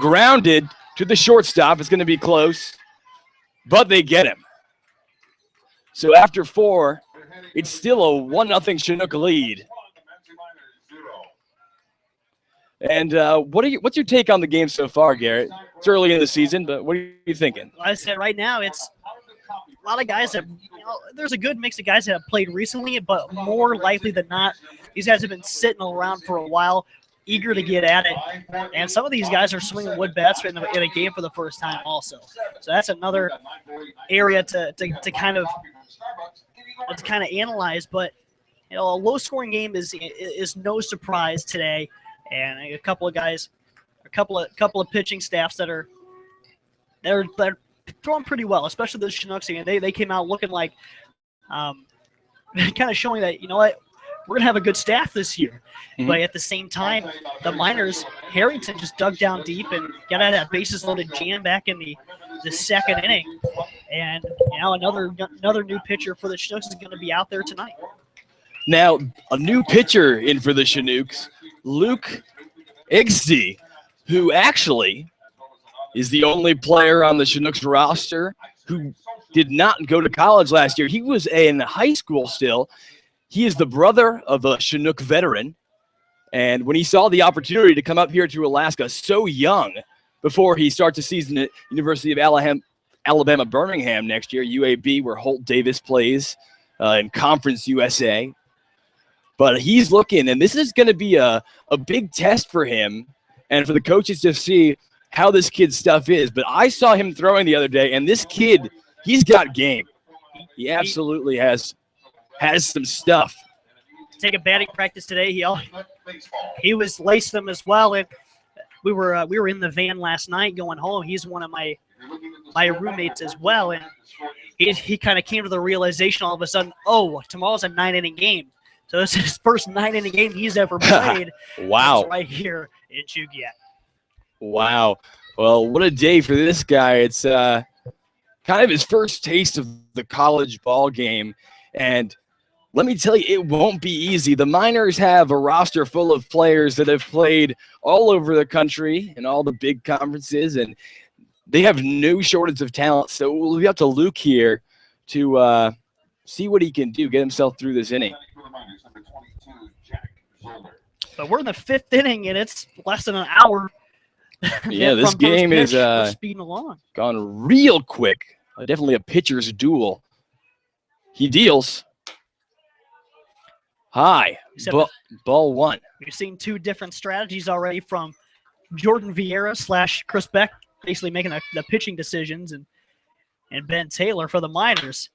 Grounded to the shortstop. It's going to be close, but they get him. So after 4, it's still a 1-0 Chinook lead. And what's your take on the game so far, Garrett? It's early in the season, but what are you thinking? Like I said, right now it's a lot of guys that, there's a good mix of guys that have played recently, but more likely than not, these guys have been sitting around for a while, eager to get at it. And some of these guys are swinging wood bats in a game for the first time also. So that's another area to kind of analyze. But a low-scoring game is no surprise today. And a couple of guys, a couple of pitching staffs that are they're throwing pretty well, especially the Chinooks. They came out looking like kind of showing that, we're going to have a good staff this year. Mm-hmm. But at the same time, the Miners, Harrington just dug down deep and got out of that bases-loaded jam back in the second inning. And another new pitcher for the Chinooks is going to be out there tonight. Now, a new pitcher in for the Chinooks, Luke Igsty, who actually is the only player on the Chinooks roster who did not go to college last year. He was in high school still. He is the brother of a Chinook veteran. And when he saw the opportunity to come up here to Alaska so young before he starts the season at University of Alabama Birmingham next year, UAB, where Holt Davis plays in Conference USA. But he's looking, and this is going to be a big test for him and for the coaches to see how this kid's stuff is. But I saw him throwing the other day, and this kid, he's got game. He absolutely has some stuff. Take a batting practice today. He was laced them as well. And we were in the van last night going home. He's one of my roommates as well, and he kind of came to the realization all of a sudden, tomorrow's a 9-inning game. So this is his first 9-inning game he's ever played. Wow. Right here in Chugiak. Wow. Well, what a day for this guy. It's kind of his first taste of the college ball game. And let me tell you, it won't be easy. The Miners have a roster full of players that have played all over the country in all the big conferences, and they have no shortage of talent. So it will be up to Luke here to see what he can do, get himself through this inning. But we're in the 5th inning, and it's less than an hour. Yeah, this game is speeding along. Gone real quick. Definitely a pitcher's duel. He deals. High. Ball 1. We've seen 2 different strategies already from Jordan Vieira / Chris Beck, basically making the pitching decisions, and Ben Taylor for the Miners.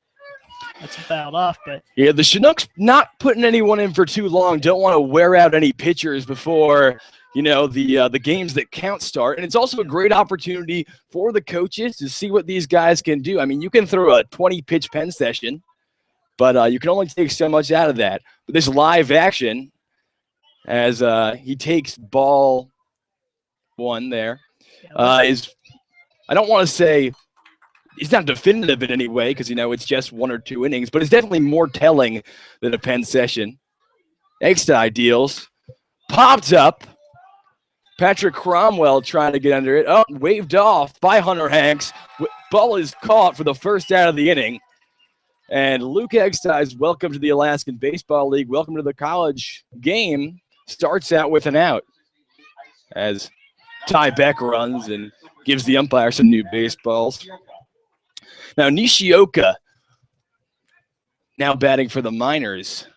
That's fouled off, but yeah, the Chinooks not putting anyone in for too long. Don't want to wear out any pitchers before the games that count start. And it's also a great opportunity for the coaches to see what these guys can do. I mean, you can throw a 20-pitch pen session, but you can only take so much out of that. But this live action, as he takes ball 1 there, is, I don't want to say, it's not definitive in any way because, it's just 1 or 2 innings, but it's definitely more telling than a pen session. Eckstein deals. Popped up. Patrick Cromwell trying to get under it. Oh, waved off by Hunter Hanks. Ball is caught for the first out of the inning. And Luke Eckstein, welcome to the Alaskan Baseball League. Welcome to the college game. Starts out with an out as Ty Beck runs and gives the umpire some new baseballs. Now, Nishioka now batting for the Miners.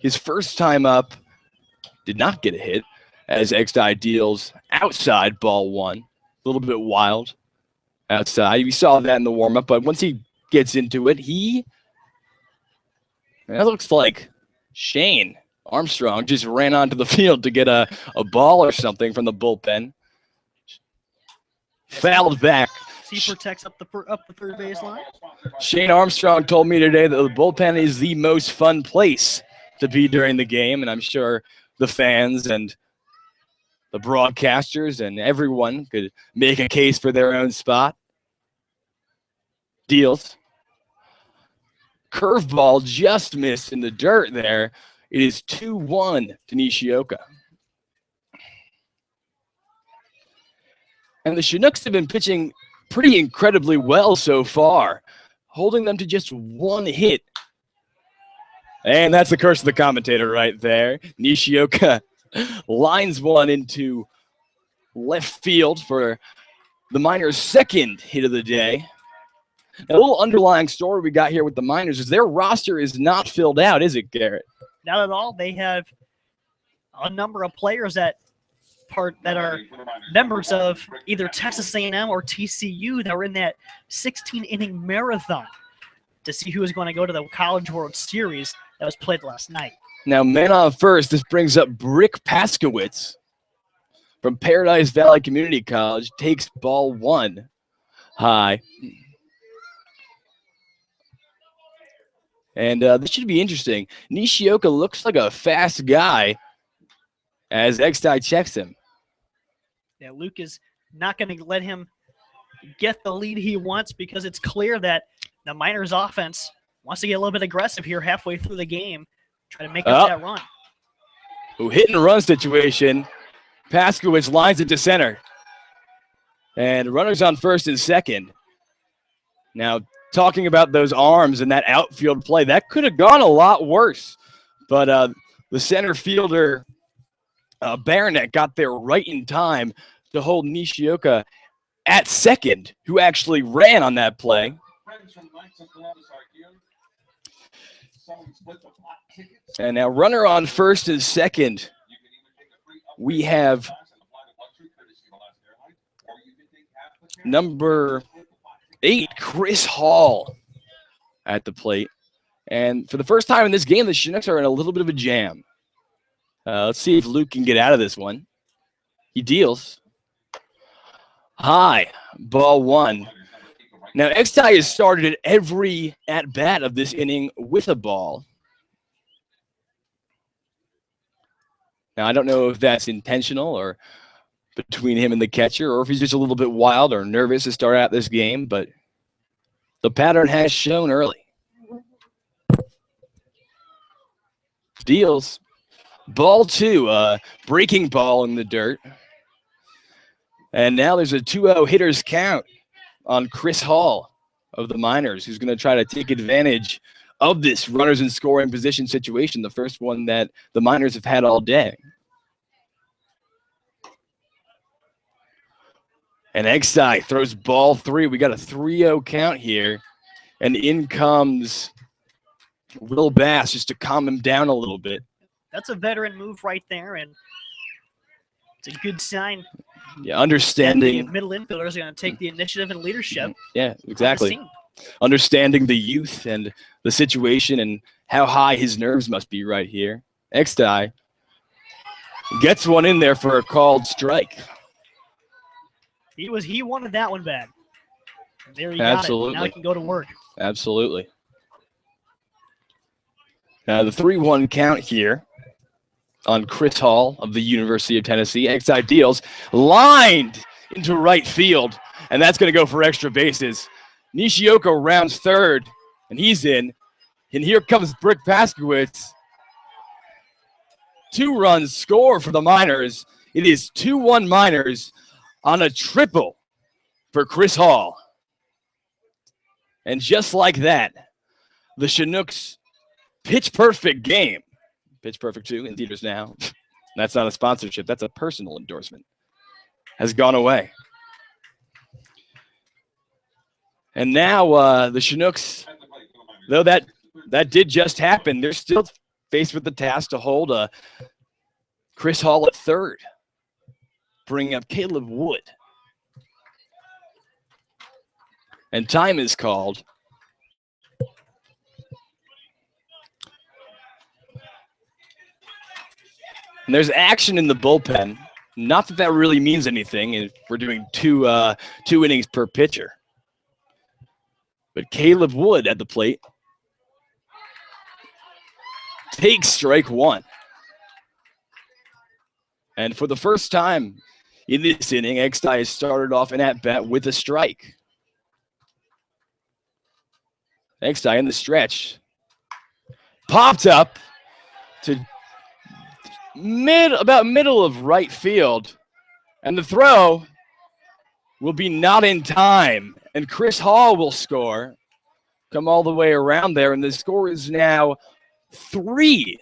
His first time up did not get a hit as Eckstein deals outside ball 1. A little bit wild outside. We saw that in the warm-up, but once he gets into it, that looks like Shane Armstrong just ran onto the field to get a ball or something from the bullpen. Fouled back. He protects up the third baseline. Shane Armstrong told me today that the bullpen is the most fun place to be during the game, and I'm sure the fans and the broadcasters and everyone could make a case for their own spot. Deals. Curveball just missed in the dirt there. It is 2-1 to Nishioka. And the Chinooks have been pitching pretty incredibly well so far, holding them to just 1 hit. And that's the curse of the commentator right there. Nishioka lines 1 into left field for the Miners' 2nd hit of the day. A little underlying story we got here with the Miners is their roster is not filled out, is it, Garrett? Not at all. They have a number of players that are members of either Texas A&M or TCU that are in that 16-inning marathon to see who is going to go to the College World Series that was played last night. Now, man on first, this brings up Brick Paskowitz from Paradise Valley Community College, takes ball 1 high. And this should be interesting. Nishioka looks like a fast guy as Eckstein checks him. Yeah, Luke is not going to let him get the lead he wants because it's clear that the Miners offense wants to get a little bit aggressive here halfway through the game, try to make up that run. Hit and run situation. Paskowitz lines it to center. And runners on first and second. Now, talking about those arms and that outfield play, that could have gone a lot worse. But the center fielder, Baronet, got there right in time to hold Nishioka at second, who actually ran on that play. And now runner on first and second. We have number 8, Chris Hall, at the plate. And for the first time in this game, the Chinooks are in a little bit of a jam. Let's see if Luke can get out of this one. He deals. High, ball 1. Now, Eckstein has started every at-bat of this inning with a ball. Now, I don't know if that's intentional or between him and the catcher, or if he's just a little bit wild or nervous to start out this game, but the pattern has shown early. Deals. Ball 2, breaking ball in the dirt. And now there's a 2-0 hitters count on Chris Hall of the Miners, who's going to try to take advantage of this runners in scoring position situation, the first one that the Miners have had all day. And Exide throws ball 3. We got a 3-0 count here. And in comes Will Bass just to calm him down a little bit. That's a veteran move right there, and it's a good sign. Yeah, understanding. The middle infielders are going to take the initiative and leadership. Yeah, exactly. Understanding the youth and the situation and how high his nerves must be right here. Exide gets one in there for a called strike. He wanted that one bad. And there he Absolutely. got it. Now he can go to work. Absolutely. Now the 3-1 count here on Chris Hall of the University of Tennessee. Exide deals, lined into right field, and that's going to go for extra bases. Nishioka rounds third, and he's in. And here comes Brick Paskowitz. 2 runs score for the Miners. It is 2-1 Miners on a triple for Chris Hall. And just like that, the Chinooks pitch perfect game. Pitch Perfect 2 in theaters now. That's not a sponsorship. That's a personal endorsement. Has gone away. And now the Chinooks, though that did just happen, they're still faced with the task to hold Chris Hall at third, bringing up Caleb Wood. And time is called. And there's action in the bullpen. Not that that really means anything if we're doing two innings per pitcher. But Caleb Wood at the plate takes strike 1. And for the first time in this inning, Exide has started off an at-bat with a strike. Exide in the stretch. Popped up to about middle of right field. And the throw will be not in time. And Chris Hall will score. Come all the way around there. And the score is now 3-1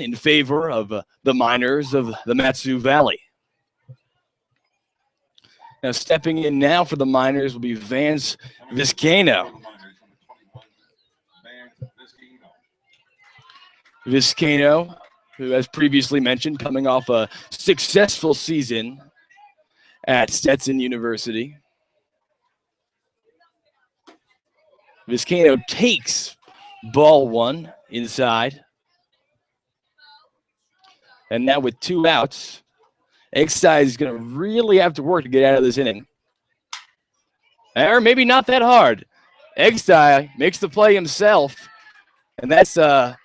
in favor of the Miners of the Matsu Valley. Now stepping in now for the Miners will be Vance Vizcaino. Vizcaino, who, as previously mentioned, coming off a successful season at Stetson University. Vizcaino takes ball 1 inside. And now with 2 outs, Exide is going to really have to work to get out of this inning. Or maybe not that hard. Exide makes the play himself. And that's a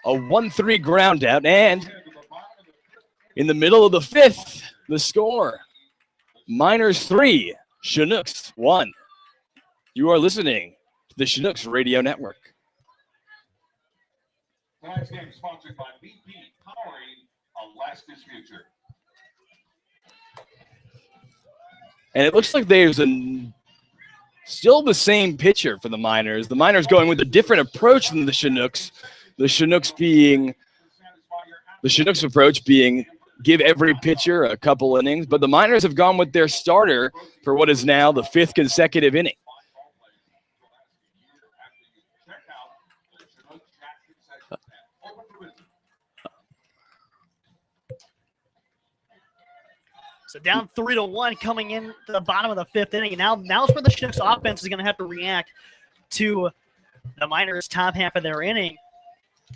1-3 ground out. And in the middle of the 5th, the score. Miners 3, Chinooks 1. You are listening to the Chinooks Radio Network. Tonight's game is sponsored by BP, powering Alaska's future. And it looks like there's still the same pitcher for the Miners. The Miners going with a different approach than the Chinooks. The Chinooks approach being give every pitcher a couple innings, but the Miners have gone with their starter for what is now the 5th consecutive inning. So down 3-1 coming in to the bottom of the 5th inning. Now it's where the Chinooks offense is going to have to react to the Miners' top half of their inning.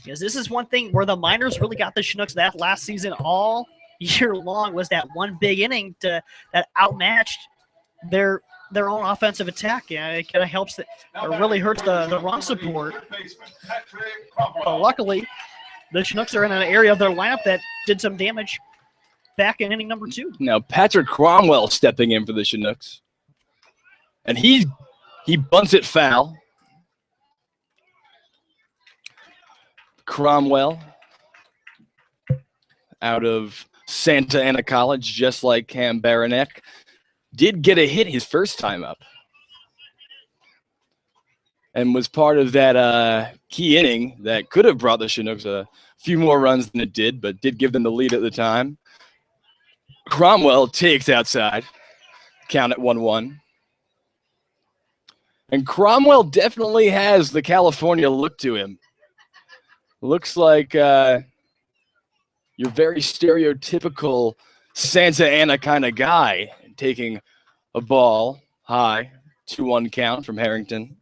Because this is one thing where the Miners really got the Chinooks that last season all year long was that one big inning that outmatched their own offensive attack. Yeah, it kind of helps it really hurts the run support. But luckily, the Chinooks are in an area of their lineup that did some damage back in inning number 2. Now Patrick Cromwell stepping in for the Chinooks. And he He bunts it foul. Cromwell out of Santa Ana College, just like Cam Baranek, did get a hit his first time up and was part of that key inning that could have brought the Chinooks a few more runs than it did, but did give them the lead at the time. Cromwell takes outside, count at 1-1. And Cromwell definitely has the California look to him. Looks like your very stereotypical Santa Ana kind of guy, taking a ball high, 2-1 count from Harrington.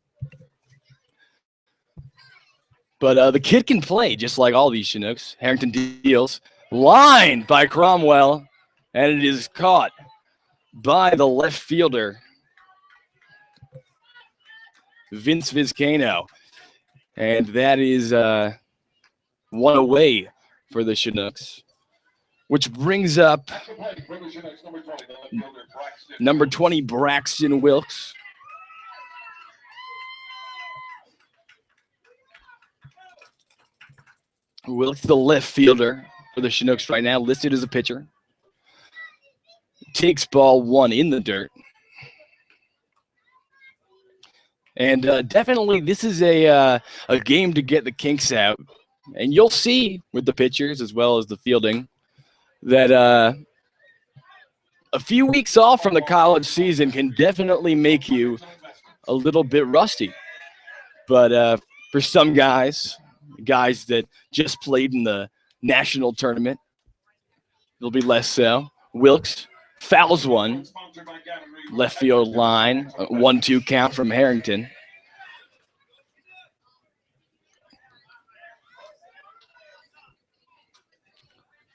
But the kid can play just like all these Chinooks. Harrington deals. Lined by Cromwell, and it is caught by the left fielder, Vince Vizcaino. And that is one away for the Chinooks, which brings up number 20, Braxton Wilkes. Wilkes, the left fielder for the Chinooks right now, listed as a pitcher. Takes ball 1 in the dirt. And definitely this is a game to get the kinks out. And you'll see with the pitchers as well as the fielding that a few weeks off from the college season can definitely make you a little bit rusty. But for some guys that just played in the national tournament, it'll be less so. Wilkes fouls one, left field line, 1-2 count from Harrington.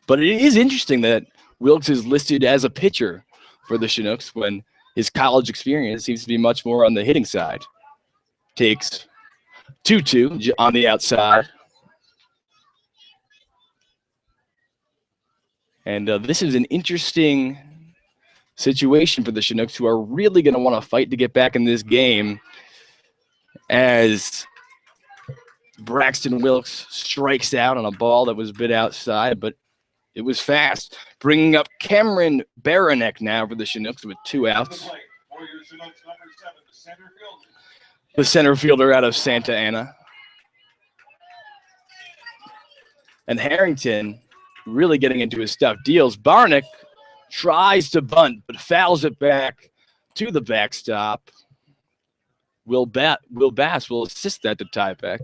But it is interesting that Wilkes is listed as a pitcher for the Chinooks when his college experience seems to be much more on the hitting side. Takes 2-2 on the outside. And this is an interesting situation for the Chinooks, who are really going to want to fight to get back in this game, as Braxton Wilkes strikes out on a ball that was a bit outside, but it was fast. Bringing up Cameron Baranek now for the Chinooks with 2 outs. The center fielder out of Santa Ana. And Harrington really getting into his stuff. Deals. Baranek tries to bunt, but fouls it back to the backstop. Will Bass will assist that to tie back.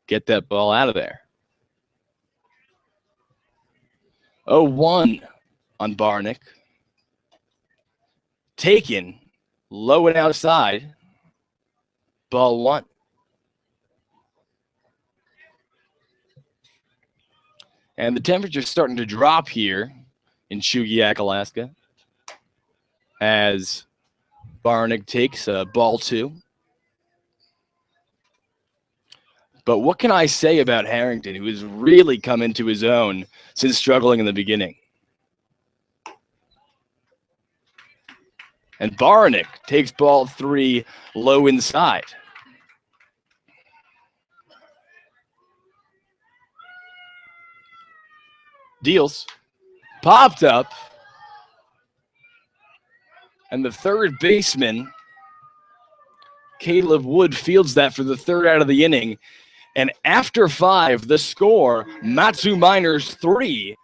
Get that ball out of there. 0-1 on Baranek. Taken low and outside. Ball 1. And the temperature's starting to drop here in Chugiak, Alaska, as Baranek takes ball 2. But what can I say about Harrington, who has really come into his own since struggling in the beginning? And Baranek takes ball 3 low inside. Deals. Popped up. And the third baseman, Caleb Wood, fields that for the 3rd out of the inning. And after 5, the score, Matsu Miners 3,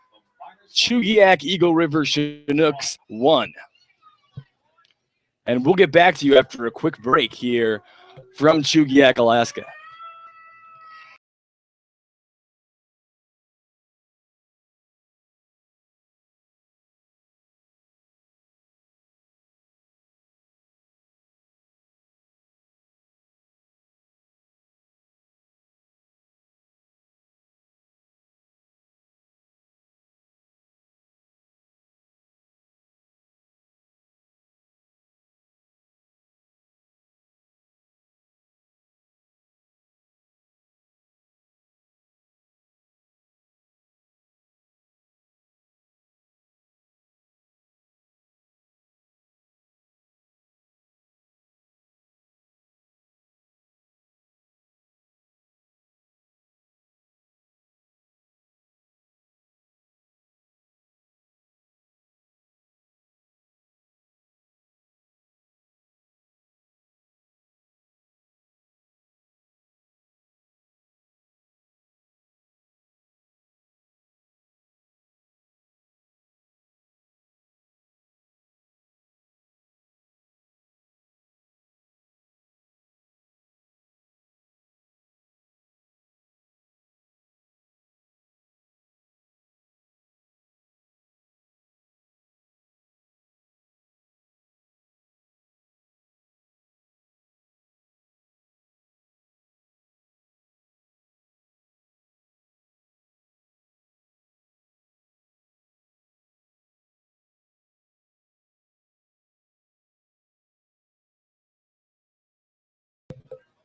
Chugiak Eagle River Chinooks 1. And we'll get back to you after a quick break here from Chugiak, Alaska.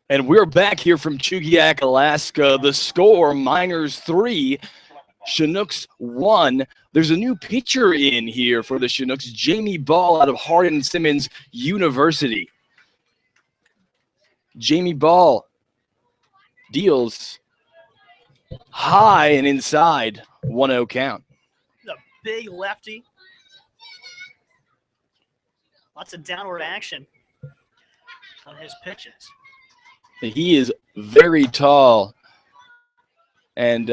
And we're back here from Chugiak, Alaska. The score, Miners 3, Chinooks 1. There's a new pitcher in here for the Chinooks, Jamie Ball out of Hardin-Simmons University. Jamie Ball deals high and inside, 1-0 count. The big lefty. Lots of downward action on his pitches. He is very tall. And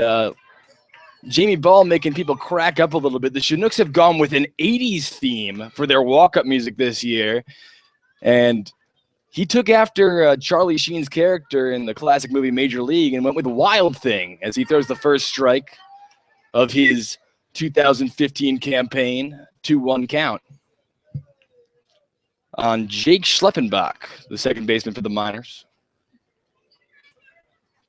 Jamie Ball making people crack up a little bit. The Chinooks have gone with an 80s theme for their walk-up music this year. And he took after Charlie Sheen's character in the classic movie Major League and went with Wild Thing as he throws the first strike of his 2015 campaign, 2-1 count on Jake Schleppenbach, the second baseman for the Miners.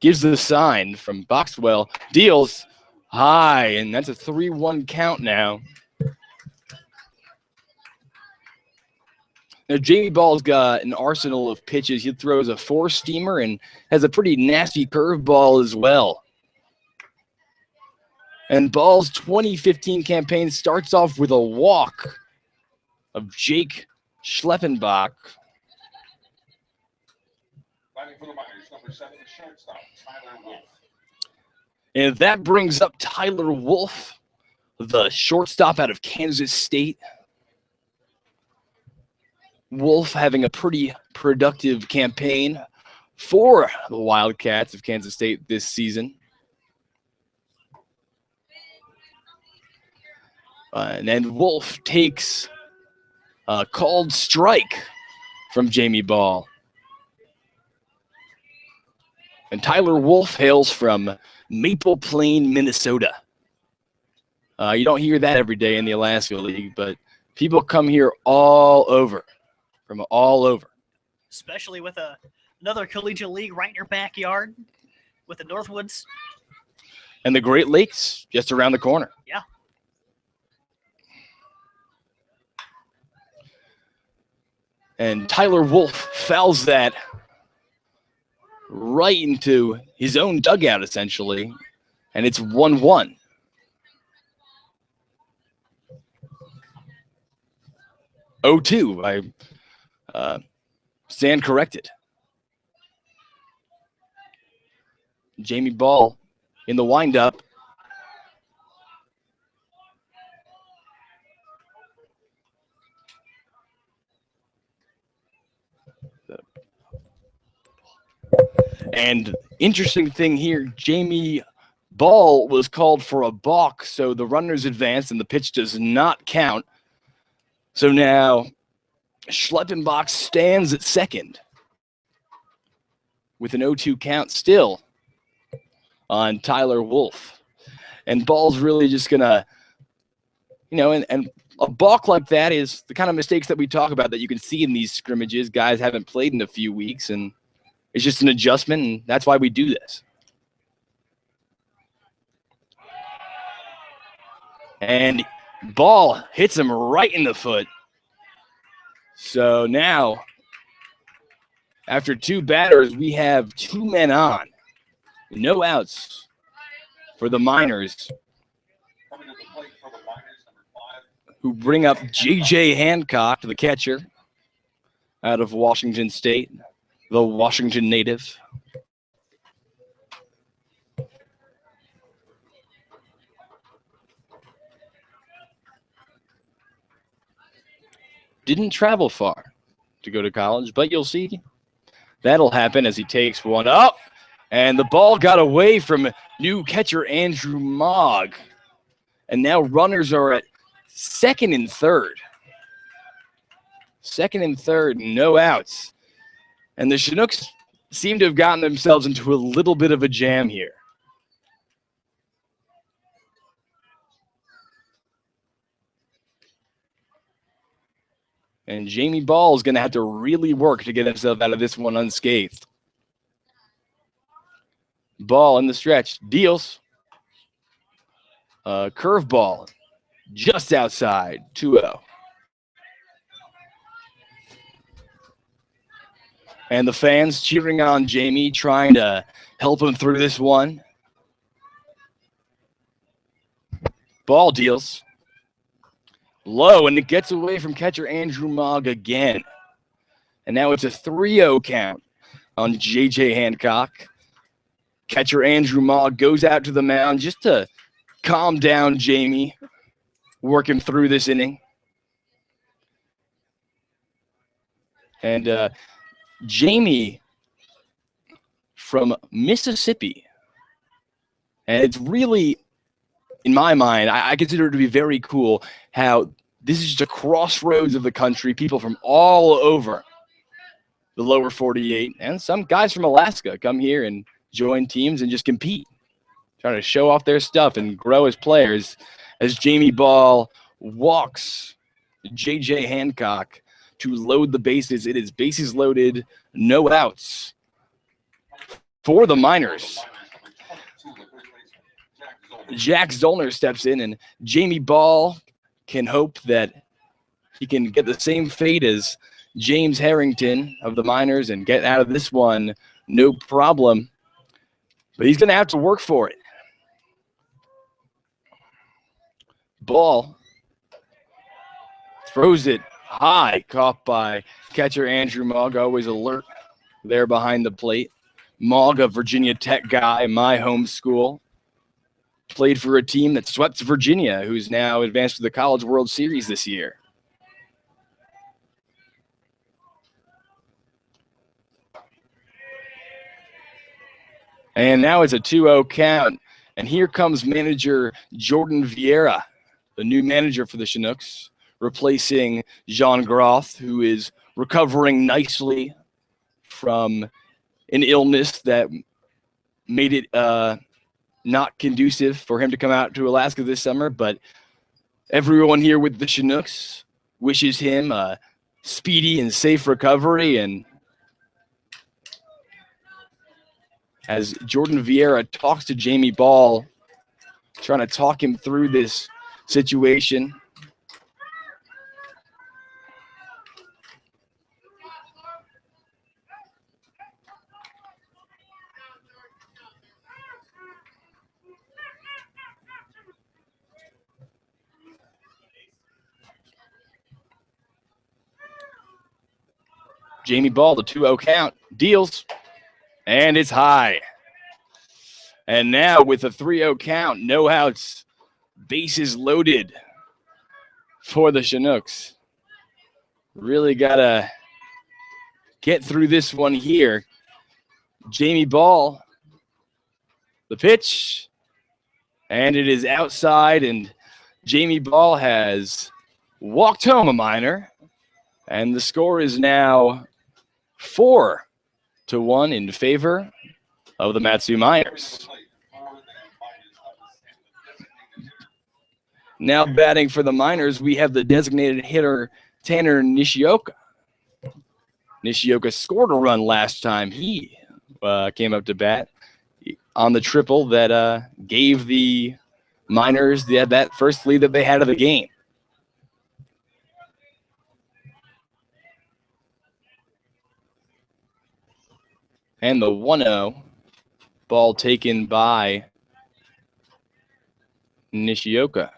Gives the sign from Boxwell, deals high, and that's a 3-1 count now. Now, Jamie Ball's got an arsenal of pitches. He throws a 4-steamer and has a pretty nasty curveball as well. And Ball's 2015 campaign starts off with a walk of Jake Schleppenbach. For the Miners, number 7, the shortstop, Tyler Wolf. And that brings up Tyler Wolf, the shortstop out of Kansas State. Wolf having a pretty productive campaign for the Wildcats of Kansas State this season. And then Wolf takes a called strike from Jamie Ball. And Tyler Wolf hails from Maple Plain, Minnesota. You don't hear that every day in the Alaska League, but people come here all over, from all over. Especially with another collegiate league right in your backyard with the Northwoods. And the Great Lakes just around the corner. Yeah. And Tyler Wolf fouls that right into his own dugout, essentially, and it's 1-1. I stand corrected. Jamie Ball in the windup. And interesting thing here, Jamie Ball was called for a balk, so the runners advanced and the pitch does not count. So now Schleppenbach stands at second with an 0-2 count still on Tyler Wolf. And Ball's really just going to, and a balk like that is the kind of mistakes that we talk about that you can see in these scrimmages. Guys haven't played in a few weeks, and it's just an adjustment, and that's why we do this. And Ball hits him right in the foot. So now, after 2 batters, we have 2 men on. No outs for the Miners, who bring up J.J. Hancock, the catcher, out of Washington State, the Washington native. Didn't travel far to go to college, but you'll see that'll happen as he takes one up. And the ball got away from new catcher Andrew Mogg. And now runners are at second and third. Second and third, no outs. And the Chinooks seem to have gotten themselves into a little bit of a jam here. And Jamie Ball is going to have to really work to get himself out of this one unscathed. Ball in the stretch, deals. Curveball just outside, 2-0. And the fans cheering on Jamie, trying to help him through this one. Ball deals low, and it gets away from catcher Andrew Mogg again. And now it's a 3-0 count on J.J. Hancock. Catcher Andrew Mogg goes out to the mound just to calm down Jamie, working through this inning. And Jamie from Mississippi. And it's really, in my mind, I consider it to be very cool how this is just a crossroads of the country. People from all over the lower 48 and some guys from Alaska come here and join teams and just compete, trying to show off their stuff and grow as players. As Jamie Ball walks J.J. Hancock to load the bases. It is bases loaded, no outs for the Miners. Jack Zollner steps in, and Jamie Ball can hope that he can get the same fate as James Harrington of the Miners and get out of this one no problem. But he's going to have to work for it. Ball throws it high, caught by catcher Andrew Mogg, always alert there behind the plate. Mogg, a Virginia Tech guy, my home school. Played for a team that swept Virginia, who's now advanced to the College World Series this year. And now it's a 2-0 count. And here comes manager Jordan Vieira, the new manager for the Chinooks, replacing Jean Groth, who is recovering nicely from an illness that made it not conducive for him to come out to Alaska this summer. But everyone here with the Chinooks wishes him a speedy and safe recovery. And as Jordan Vieira talks to Jamie Ball, trying to talk him through this situation. Jamie Ball, the 2-0 count, deals. And it's high. And now with a 3-0 count, no outs, bases loaded for the Chinooks. Really got to get through this one here. Jamie Ball, the pitch, and it is outside, and Jamie Ball has walked home a Miner, and the score is now 4-1 in favor of the Matsu Miners. Now batting for the Miners, we have the designated hitter Tanner Nishioka. Nishioka scored a run last time he came up to bat on the triple that gave the Miners that first lead that they had of the game. And the 1-0 ball taken by Nishioka.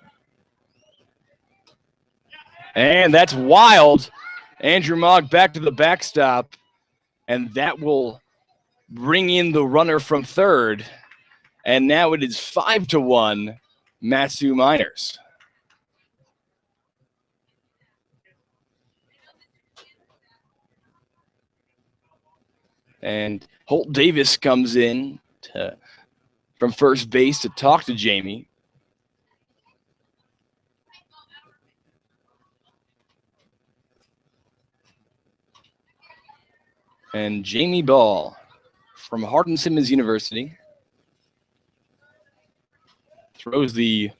And that's wild. Andrew Mogg back to the backstop. And that will bring in the runner from third. And now it is 5-1 Matsu Miners. And Holt Davis comes in from first base to talk to Jamie. And Jamie Ball from Hardin-Simmons University throws the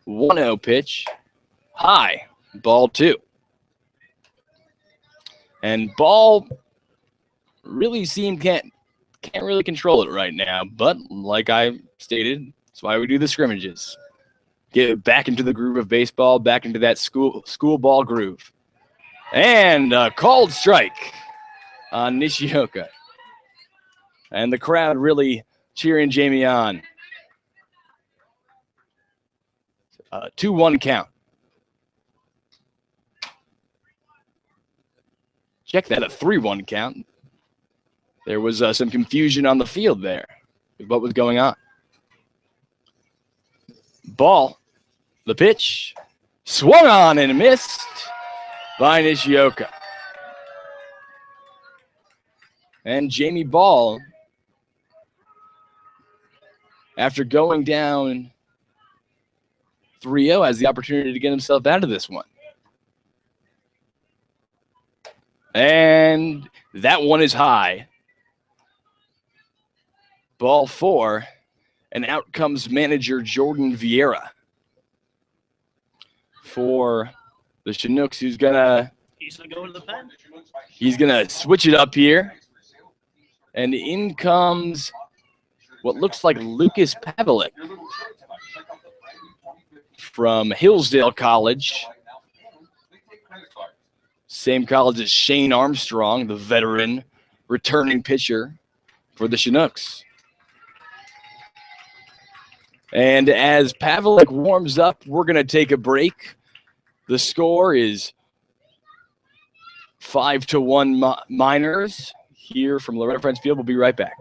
1-0 pitch high, ball 2. And Ball really can't really control it right now, but like I stated, that's why we do the scrimmages. Get back into the groove of baseball, back into that school ball groove. And a called strike on Nishioka. And the crowd really cheering Jamie on. 2-1 count. Check that, a 3-1 count. There was some confusion on the field there with what was going on. Ball, the pitch, swung on and missed by Nishioka. And Jamie Ball, after going down 3-0, has the opportunity to get himself out of this one. And that one is high. Ball 4, and out comes manager Jordan Vieira for the Chinooks, who's gonna go to the pen. He's gonna switch it up here, and in comes what looks like Lucas Pavlik from Hillsdale College. Same college as Shane Armstrong, the veteran returning pitcher for the Chinooks. And as Pavlik warms up, we're going to take a break. The score is 5-1 Miners here from Loretta Friends Field. We'll be right back.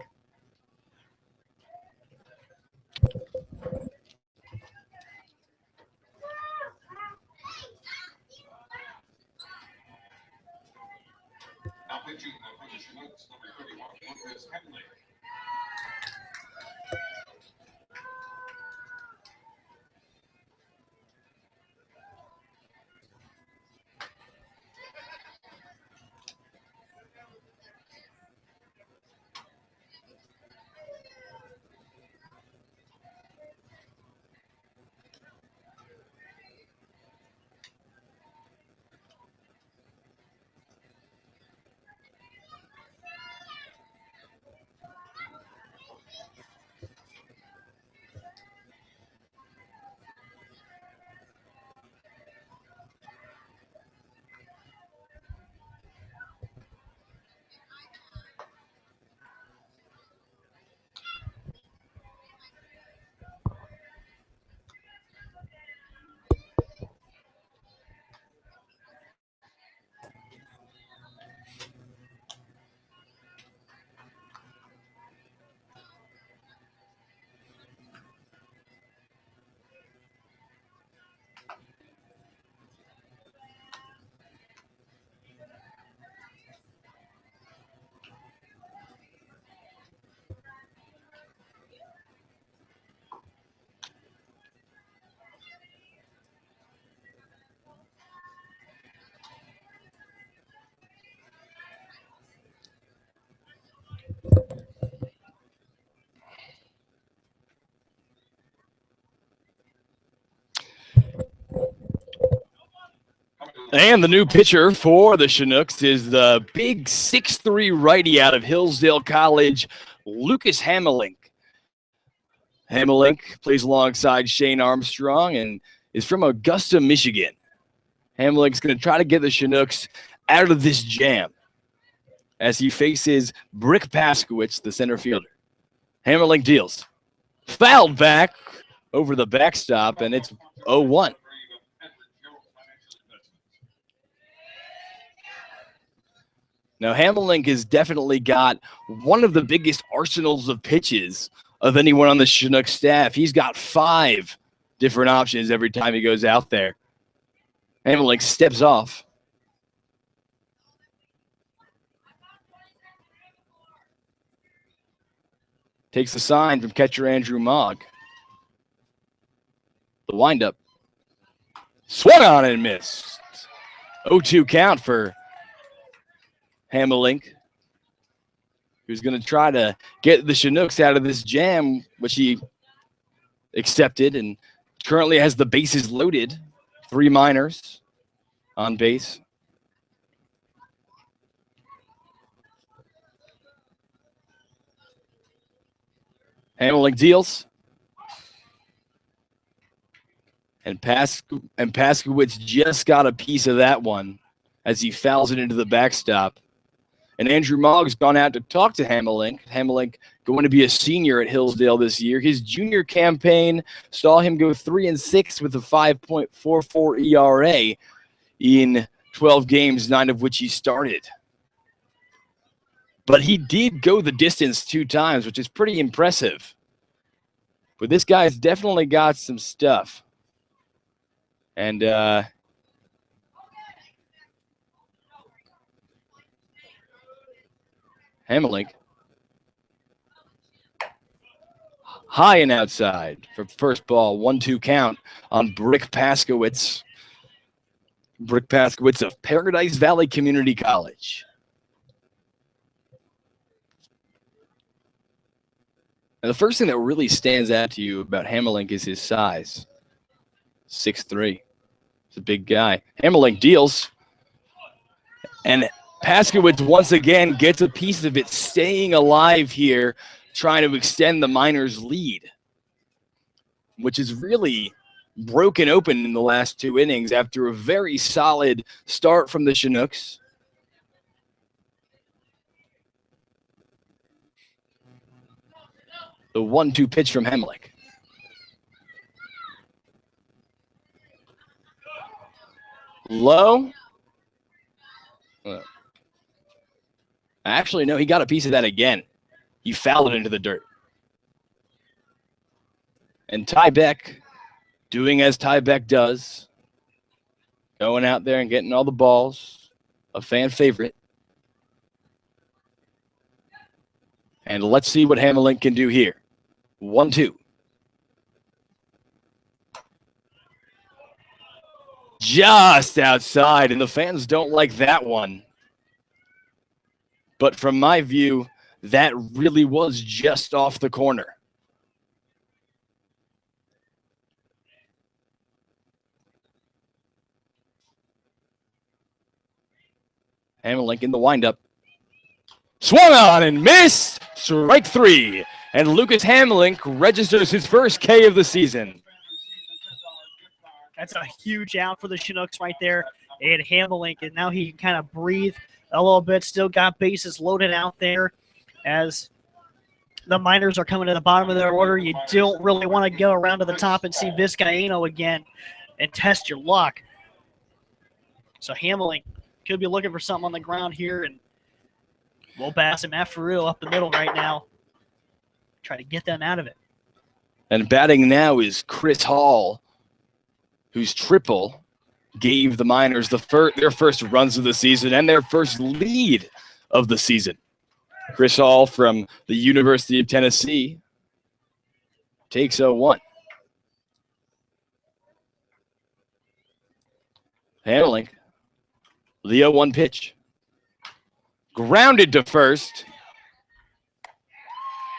And the new pitcher for the Chinooks is the big 6'3" righty out of Hillsdale College, Lucas Hamelink. Hamelink plays alongside Shane Armstrong and is from Augusta, Michigan. Hamelink's going to try to get the Chinooks out of this jam as he faces Brick Paskowitz, the center fielder. Hamelink deals. Fouled back over the backstop, and it's 0-1. Now, Hamelink has definitely got one of the biggest arsenals of pitches of anyone on the Chinook staff. He's got 5 different options every time he goes out there. Hamelink steps off. Takes the sign from catcher Andrew Mogg. The windup. Swung on and missed. 0-2 count for Hamelink, who's going to try to get the Chinooks out of this jam, which he accepted, and currently has the bases loaded. 3 Miners on base. Hamelink deals. And Paskowitz just got a piece of that one as he fouls it into the backstop. And Andrew Mogg's gone out to talk to Hamelink. Hamelink going to be a senior at Hillsdale this year. His junior campaign saw him go 3-6 with a 5.44 ERA in 12 games, 9 of which he started. But he did go the distance 2 times, which is pretty impressive. But this guy's definitely got some stuff. And Hamelink high and outside for first ball. 1-2 count on Brick Paskowitz. Brick Paskowitz of Paradise Valley Community College. And the first thing that really stands out to you about Hamelink is his size. 6'3". He's a big guy. Hamelink deals. And Paskowitz once again gets a piece of it, staying alive here, trying to extend the Miners' lead, which is really broken open in the last 2 innings after a very solid start from the Chinooks. The 1-2 pitch from Hamelink. Low. Actually, no, he got a piece of that again. He fouled it into the dirt. And Ty Beck, doing as Ty Beck does, going out there and getting all the balls, a fan favorite. And let's see what Hamelink can do here. 1-2. Just outside, and the fans don't like that one. But from my view, that really was just off the corner. Hamelink in the windup. Swung on and missed. Strike 3. And Lucas Hamelink registers his first K of the season. That's a huge out for the Chinooks right there. And Hamelink, and now he can kind of breathe a little bit. Still got bases loaded out there as the Miners are coming to the bottom of their order. You don't really want to go around to the top and see Vizcaino again and test your luck. So Hamelink could be looking for something on the ground here, and Will Bass and Matt Ferrell up the middle right now. Try to get them out of it. And batting now is Chris Hall, whose triple gave the Miners their first runs of the season and their first lead of the season. Chris Hall from the University of Tennessee takes 0-1. Hamelink, the 0-1 pitch. Grounded to first.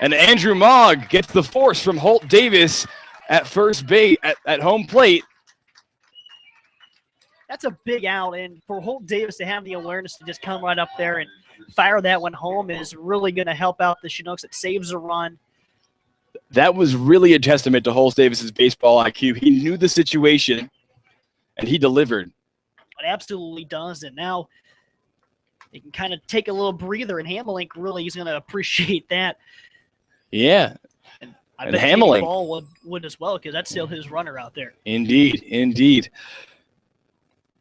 And Andrew Mogg gets the force from Holt Davis at first base, at home plate. That's a big out, and for Holt Davis to have the awareness to just come right up there and fire that one home is really going to help out the Chinooks. It saves a run. That was really a testament to Holt Davis's baseball IQ. He knew the situation, and he delivered. It absolutely does, and now they can kind of take a little breather, and Hamelink really is going to appreciate that. Yeah. And I bet Hamelink Ball would as well, because that's still his runner out there. Indeed, indeed.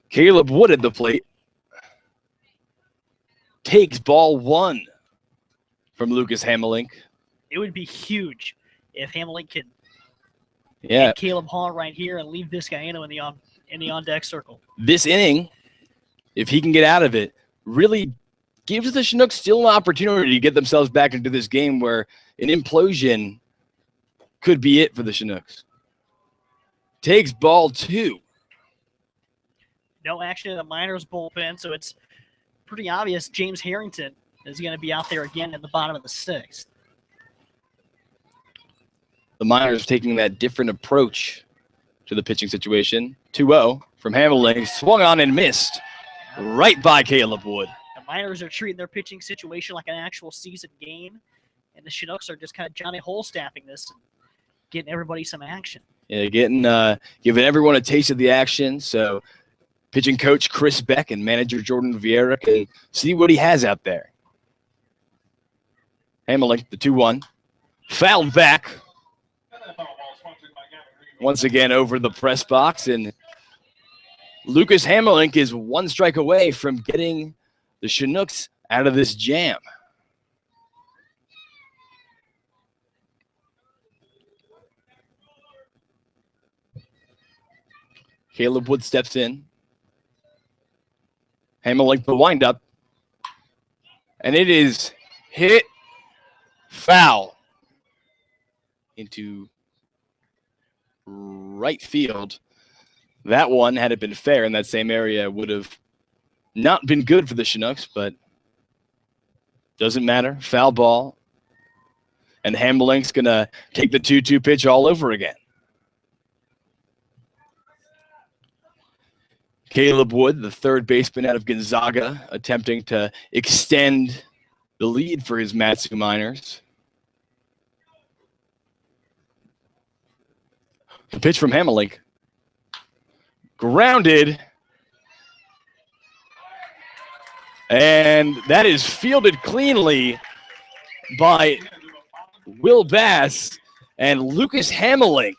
Caleb Wood at the plate takes ball 1 from Lucas Hamelink. It would be huge if Hamelink could get Caleb Hall right here and leave Vizcaino in the on-deck circle. This inning, if he can get out of it, really gives the Chinooks still an opportunity to get themselves back into this game where an implosion could be it for the Chinooks. Takes ball 2. No action in the Miners bullpen, so it's pretty obvious James Harrington is going to be out there again in the bottom of the 6th. The Miners taking that different approach to the pitching situation. 2-0 from Hamelink. Swung on and missed right by Caleb Wood. The Miners are treating their pitching situation like an actual season game, and the Chinooks are just kind of Johnny Hole-staffing this and getting everybody some action. Yeah, giving everyone a taste of the action, so pitching coach Chris Beck and manager Jordan Vieira can see what he has out there. Hamelink, the 2-1. Fouled back. Once again over the press box, and Lucas Hamelink is one strike away from getting the Chinooks out of this jam. Caleb Wood steps in. Hamelink the windup. And it is hit foul into right field. That one, had it been fair in that same area, would have not been good for the Chinooks, but doesn't matter. Foul ball. And Hamelink's going to take the 2-2 pitch all over again. Caleb Wood, the third baseman out of Gonzaga, attempting to extend the lead for his Matsu Miners. The pitch from Hamelink. Grounded. And that is fielded cleanly by Will Bass. And Lucas Hamelink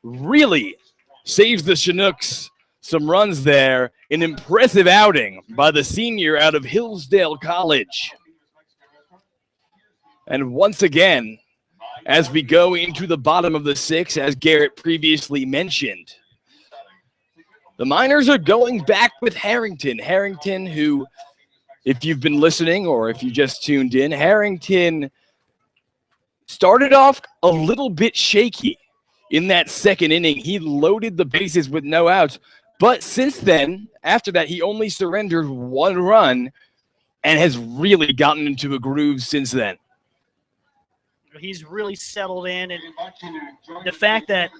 really saves the Chinooks some runs there. An impressive outing by the senior out of Hillsdale College. And once again, as we go into the bottom of the sixth, as Garrett previously mentioned, the Miners are going back with Harrington. Harrington, who, if you've been listening or if you just tuned in, Harrington started off a little bit shaky in that second inning. He loaded the bases with no outs. But since then, after that, he only surrendered one run and has really gotten into a groove since then. He's really settled in, and the fact that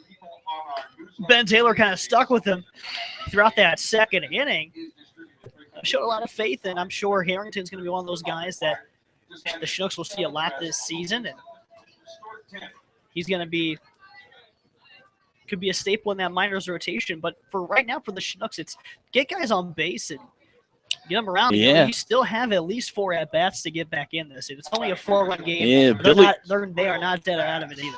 Ben Taylor kind of stuck with him throughout that second inning showed a lot of faith, and I'm sure Harrington's going to be one of those guys that the Chinooks will see a lot this season, and he's going to be – could be a staple in that Miners rotation. But for right now, for the Chinooks, it's get guys on base and get them around. Yeah. You still have at least 4 at-bats to get back in this. It's only a 4-run game. Yeah, they are not dead out of it either.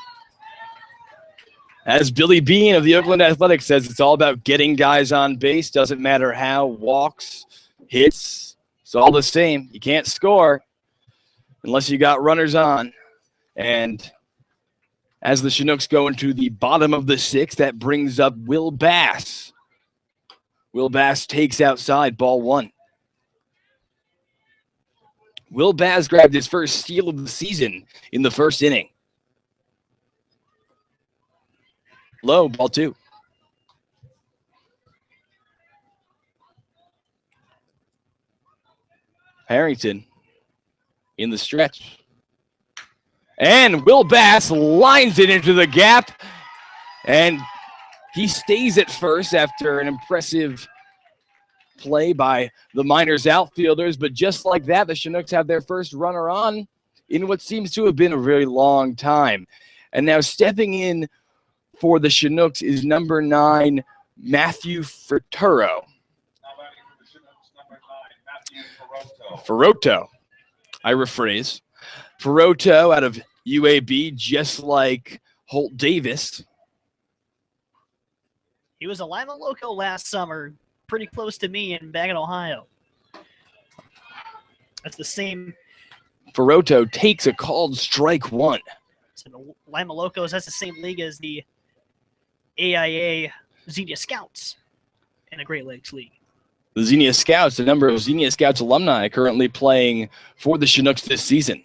As Billy Bean of the Oakland Athletics says, it's all about getting guys on base. Doesn't matter how, walks, hits, it's all the same. You can't score unless you got runners on. And as the Chinooks go into the bottom of the sixth, that brings up Will Bass. Will Bass takes outside, ball 1. Will Bass grabbed his first steal of the season in the first inning. Low, ball 2. Harrington in the stretch. And Will Bass lines it into the gap. And he stays at first after an impressive play by the Miners outfielders. But just like that, the Chinooks have their first runner on in what seems to have been a very long time. And now stepping in for the Chinooks is number 9, Matthew Ferturo. Ferroto. I rephrase. Ferroto out of UAB, just like Holt Davis. He was a Lima Loco last summer, pretty close to me and back in Ohio. That's the same. Ferroto takes a called strike 1. So the Lima Locos, that's the same league as the AIA Xenia Scouts in the Great Lakes League. The Xenia Scouts, a number of Xenia Scouts alumni currently playing for the Chinooks this season.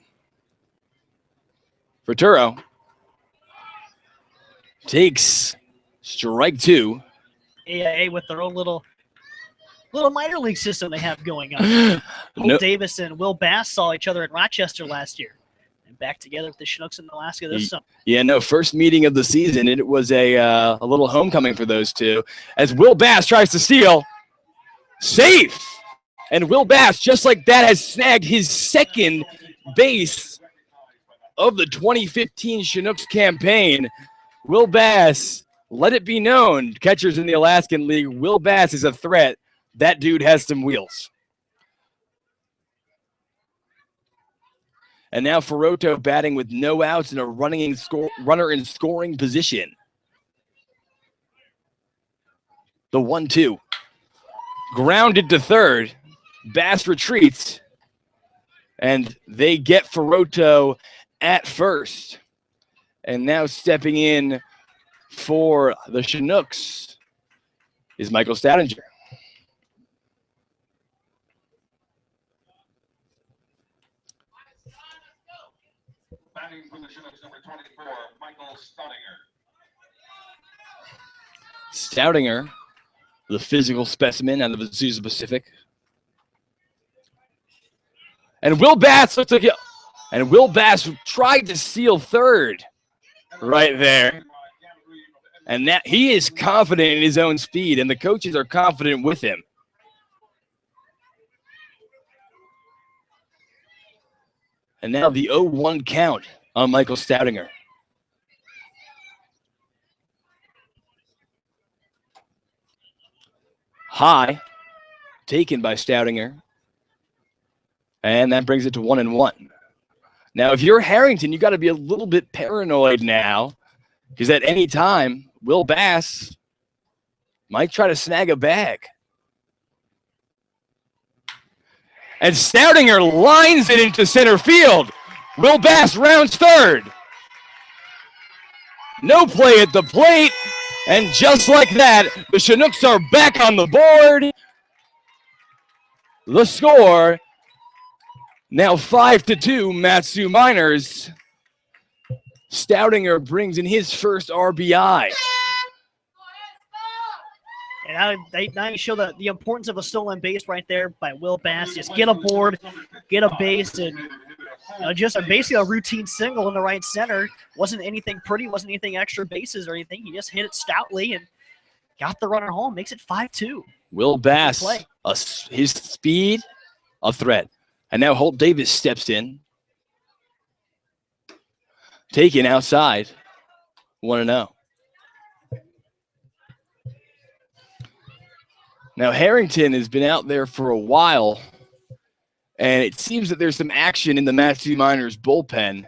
Ferturo takes strike 2. AIA with their own little minor league system they have going on. Holt Davis and Will Bass saw each other in Rochester last year. And back together with the Chinooks in Alaska this summer. Yeah, no, first meeting of the season. It was a little homecoming for those two. As Will Bass tries to steal. Safe! And Will Bass, just like that, has snagged his second base of the 2015 Chinooks campaign. Will Bass, let it be known, catchers in the Alaskan League, Will Bass is a threat. That dude has some wheels. And now Ferrotto batting with no outs and a runner in scoring position. The 1-2. Grounded to third. Bass retreats. And they get Ferrotto at first. And now stepping in for the Chinooks is Michael Staudinger. Batting for the Chinooks, number 24, Michael Staudinger. Staudinger, the physical specimen out of the Azusa Pacific. And Will Bass looks like Will Bass tried to steal third right there. And that he is confident in his own speed, and the coaches are confident with him. And now the 0-1 count on Michael Staudinger. High, taken by Staudinger. And that brings it to 1-1. Now, if you're Harrington, you got to be a little bit paranoid now, because at any time, Will Bass might try to snag a bag. And Staudinger lines it into center field. Will Bass rounds third. No play at the plate. And just like that, the Chinooks are back on the board. The score, now 5-2, Matsu Miners. Staudinger brings in his first RBI. And now you show the importance of a stolen base right there by Will Bass. Just get a board, get a base, and just basically a routine single in the right center. Wasn't anything pretty, wasn't anything extra bases or anything. He just hit it stoutly and got the runner home. Makes it 5-2. Will Bass, his speed, a threat. And now Holt Davis steps in. Taken outside. 1-0. Now, Harrington has been out there for a while, and it seems that there's some action in the Matsu Miners bullpen.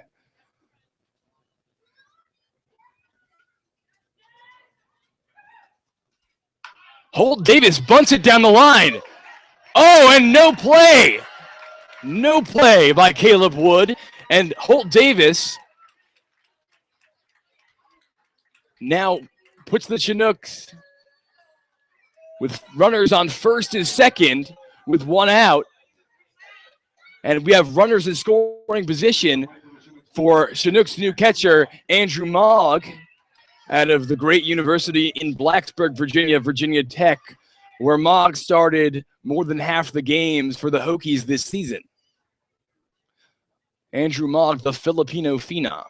Holt Davis bunts it down the line. Oh, and no play. No play by Caleb Wood. And Holt Davis now puts the Chinooks with runners on first and second with one out. And we have runners in scoring position for Chinooks' new catcher, Andrew Mogg, out of the great university in Blacksburg, Virginia, Virginia Tech, where Mogg started more than half the games for the Hokies this season. Andrew Mogg, the Filipino phenom.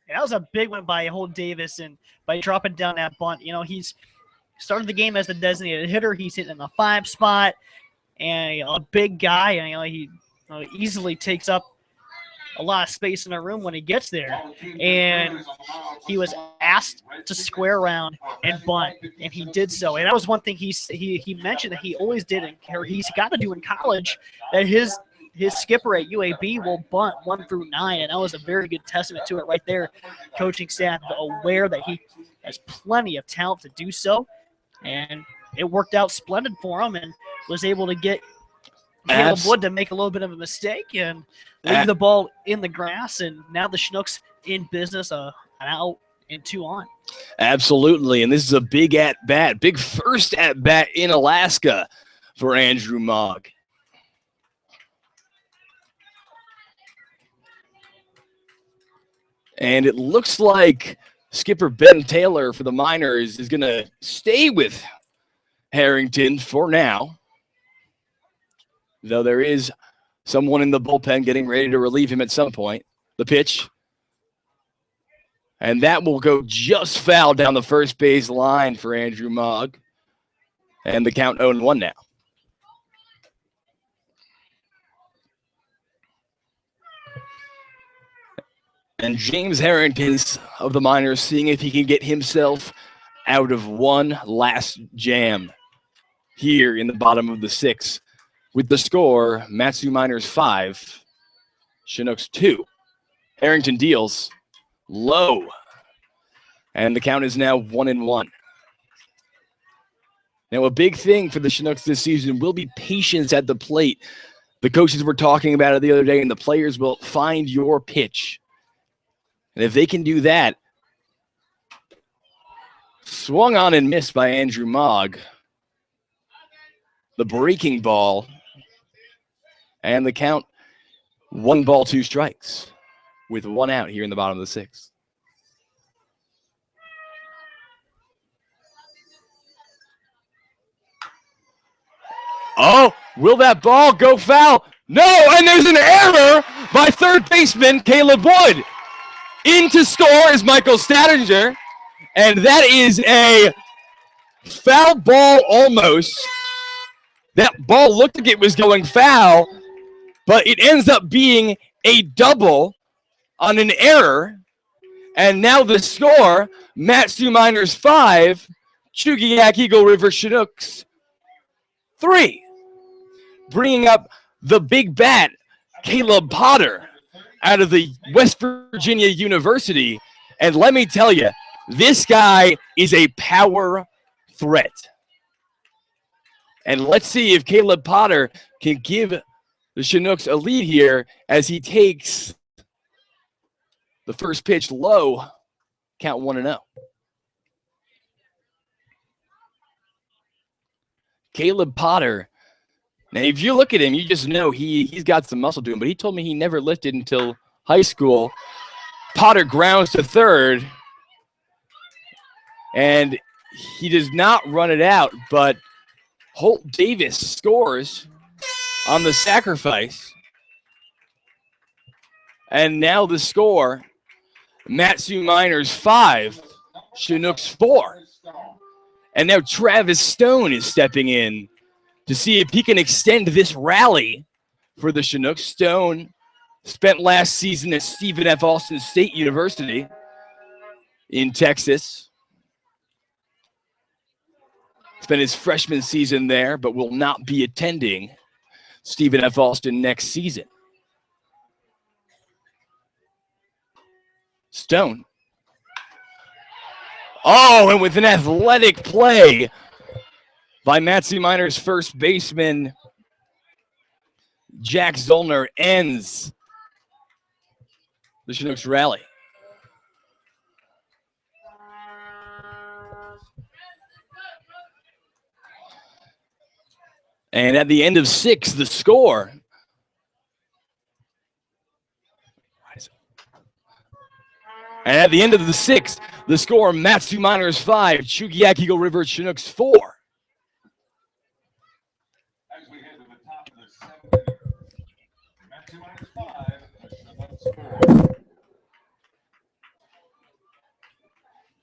And that was a big one by Holt Davis, and by dropping down that bunt. He's started the game as the designated hitter. He's hitting in the 5 spot, and a big guy. And he easily takes up a lot of space in the room when he gets there. And he was asked to square around and bunt, and he did so. And that was one thing he mentioned that he always did, and he's got to do in college, that his skipper at UAB will bunt 1 through 9, and that was a very good testament to it right there. Coaching staff aware that he has plenty of talent to do so, and it worked out splendid for him, and was able to get Caleb Wood to make a little bit of a mistake and leave the ball in the grass, and now the Chinooks in business, an out and 2 on. Absolutely, and this is a big at-bat, big first at-bat in Alaska for Andrew Mogg. And it looks like skipper Ben Taylor for the Miners is going to stay with Harrington for now, though there is someone in the bullpen getting ready to relieve him at some point. The pitch. And that will go just foul down the first base line for Andrew Mogg. And the count 0-1 now. And James Harrington of the Miners seeing if he can get himself out of one last jam here in the bottom of the 6th. With the score, Matsu Miners 5, Chinooks 2. Harrington deals low. And the count is now 1-1. Now, a big thing for the Chinooks this season will be patience at the plate. The coaches were talking about it the other day, and the players will find your pitch. And if they can do that, swung on and missed by Andrew Mogg. The breaking ball. And the count, 1 ball, 2 strikes, with 1 out here in the bottom of the 6th. Oh, will that ball go foul? No, and there's an error by third baseman Caleb Wood. In to score is Michael Stadinger, and that is a foul ball almost. That ball looked like it was going foul, but it ends up being a double on an error. And now the score, Matsu Miners 5, Chugiak Eagle River Chinooks 3. Bringing up the big bat, Caleb Potter, out of the West Virginia University. And let me tell you, this guy is a power threat. And let's see if Caleb Potter can give the Chinooks a lead here as he takes the first pitch low, count 1-0. Caleb Potter. Now, if you look at him, you just know he's got some muscle to him, but he told me he never lifted until high school. Potter grounds to third, and he does not run it out, but Holt Davis scores on the sacrifice. And now the score, Matsu Miners 5, Chinooks 4. And now Travis Stone is stepping in to see if he can extend this rally for the Chinooks. Stone spent last season at Stephen F. Austin State University in Texas. Spent his freshman season there, but will not be attending Stephen F. Austin next season. Stone. Oh, and with an athletic play by Matsu Miners' first baseman, Jack Zollner, ends the Chinooks rally. And at the end of 6, the score. And at the end of the 6th, the score, Matsu Miners 5, Chugiak Eagle River Chinooks 4. As we head to the top of the 7th inning, Matsu Miners 5, Chinooks 4.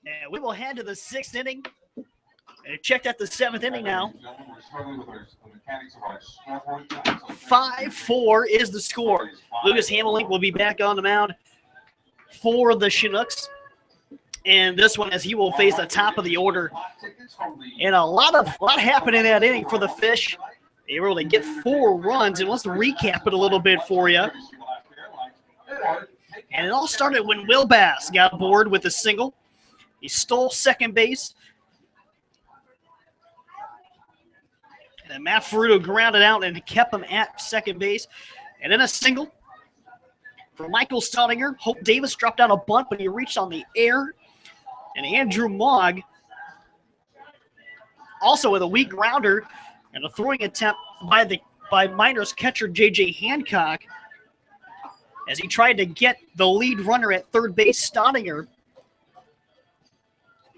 And we will head to the 6th inning. Checked out the 7th inning now. 5-4 is the score. Lucas Hamelink will be back on the mound for the Chinooks. And this one, as he will face the top of the order. And a lot happened in that inning for the Fish. They were able to get 4 runs. And let's recap it a little bit for you. And it all started when Will Bass got bored with a single. He stole second base. And then Matt Ferruto grounded out and kept him at second base. And then a single for Michael Staudinger. Hope Davis dropped out a bunt, but he reached on the air. And Andrew Mogg, also with a weak grounder and a throwing attempt by Miners catcher J.J. Hancock, as he tried to get the lead runner at third base, Staudinger.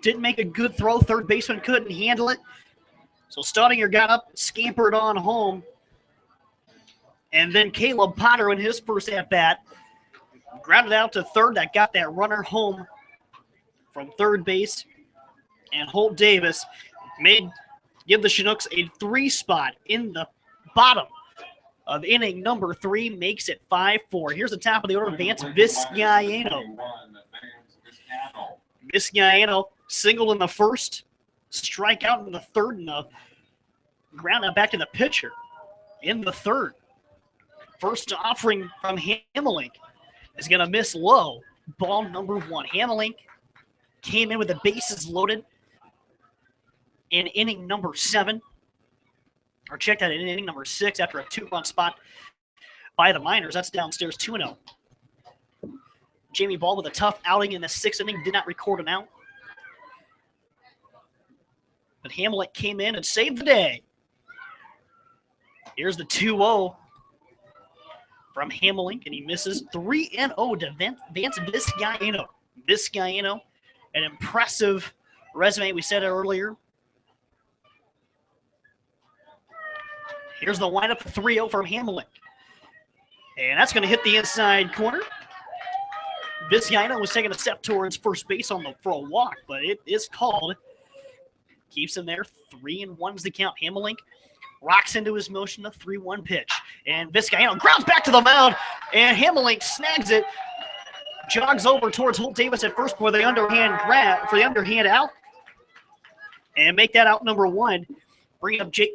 Didn't make a good throw. Third baseman couldn't handle it. So Staudinger got up, scampered on home. And then Caleb Potter in his first at-bat grounded out to third. That got that runner home from third base. And Holt Davis give the Chinooks a 3 spot in the bottom of inning number 3, makes it 5-4. Here's the top of the order, Vance Vizcaino. Vizcaino singled in the first, strikeout in the third, and a ground out back to the pitcher in the third. First offering from Hamelink is going to miss low. Ball number 1. Hamelink came in with the bases loaded in inning number 7. Or checked out in inning number 6 after a 2-run spot by the Miners. That's downstairs 2-0. Jamie Ball with a tough outing in the 6th inning, did not record an out. But Hamelink came in and saved the day. Here's the 2-0 from Hamelink, and he misses 3-0 to Vance Vizcaino. Vizcaino, an impressive resume. We said it earlier. Here's the windup, 3-0 from Hamelink. And that's going to hit the inside corner. Vizcaino was taking a step towards first base for a walk, but it is called. Keeps him there. 3-1's the count. Hamelink rocks into his motion, a 3-1 pitch. And Vizcaino grounds back to the mound, and Hamelink snags it. Jogs over towards Holt Davis at first for the underhand out. And make that out number 1. Bring up Jake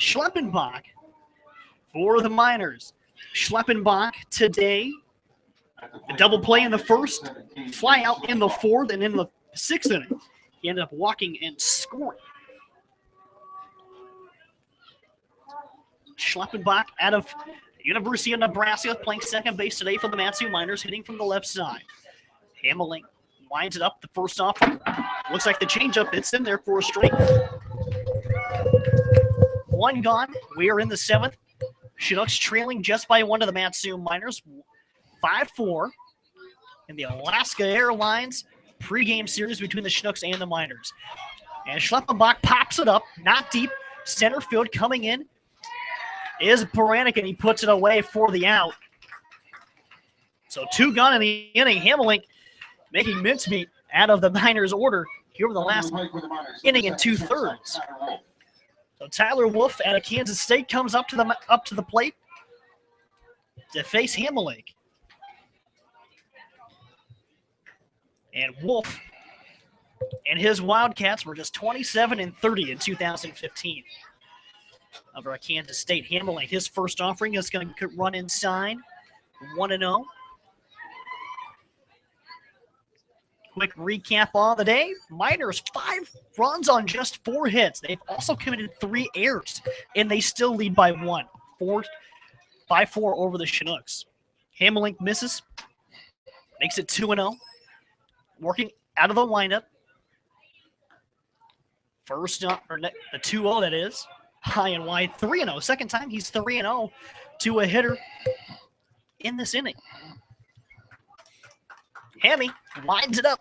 Schleppenbach for the Miners. Schleppenbach today, a double play in the 1st, fly out in the 4th, and in the 6th inning, he ended up walking and scoring. Schleppenbach out of University of Nebraska, playing second base today for the Matsu Miners, hitting from the left side. Hamelink winds it up, the first off. Looks like the changeup, it's in there for a strike. 1 gone. We are in the 7th. Chinooks trailing just by 1 to the Matsu Miners. 5-4 in the Alaska Airlines pregame series between the Chinooks and the Miners. And Schleppenbach pops it up, not deep. Center field coming in is Baranek, and he puts it away for the out. So 2 gone in the inning. Hamelink making mincemeat out of the Miners' order here in the last inning and 2/3. So Tyler Wolf out of Kansas State comes up to the plate to face Hamelink. And Wolf and his Wildcats were just 27-30 in 2015 over Kansas State. Hamelink, his first offering is going to run inside, 1-0. Quick recap on the day. Miners 5 runs on just 4 hits. They've also committed 3 errors, and they still lead by 1. 5-4 over the Chinooks. Hamelink misses, makes it 2-0. Working out of the windup. First, the 2-0 that is. High and wide, 3-0. Second time he's 3-0 to a hitter in this inning. Hammy winds it up.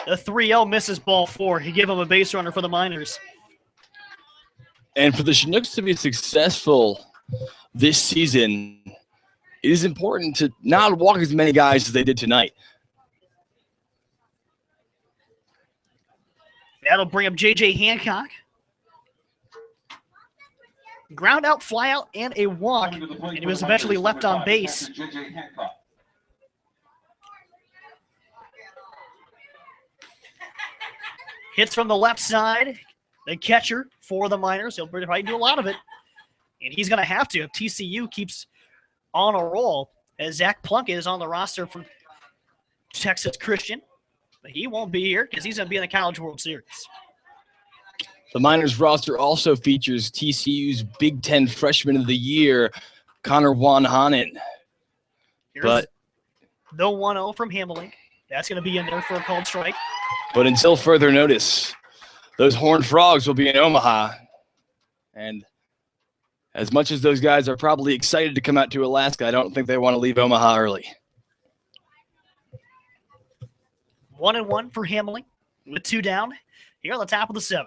The 3-0 misses ball 4. He gave him a base runner for the Miners. And for the Chinooks to be successful this season, it is important to not walk as many guys as they did tonight. That'll bring up J.J. Hancock. Ground out, fly out, and a walk. And he was eventually left on base. Hits from the left side. The catcher for the Miners. He'll probably do a lot of it. And he's going to have to if TCU keeps on a roll. As Zach Plunkett is on the roster from Texas Christian. But he won't be here because he's going to be in the College World Series. The Miners roster also features TCU's Big Ten Freshman of the Year, Connor Wanhanen. But the 1-0 from Hamelink. That's going to be in there for a called strike. But until further notice, those Horned Frogs will be in Omaha. And as much as those guys are probably excited to come out to Alaska, I don't think they want to leave Omaha early. 1-1 for Hamelink with 2 down here on the top of the 7th.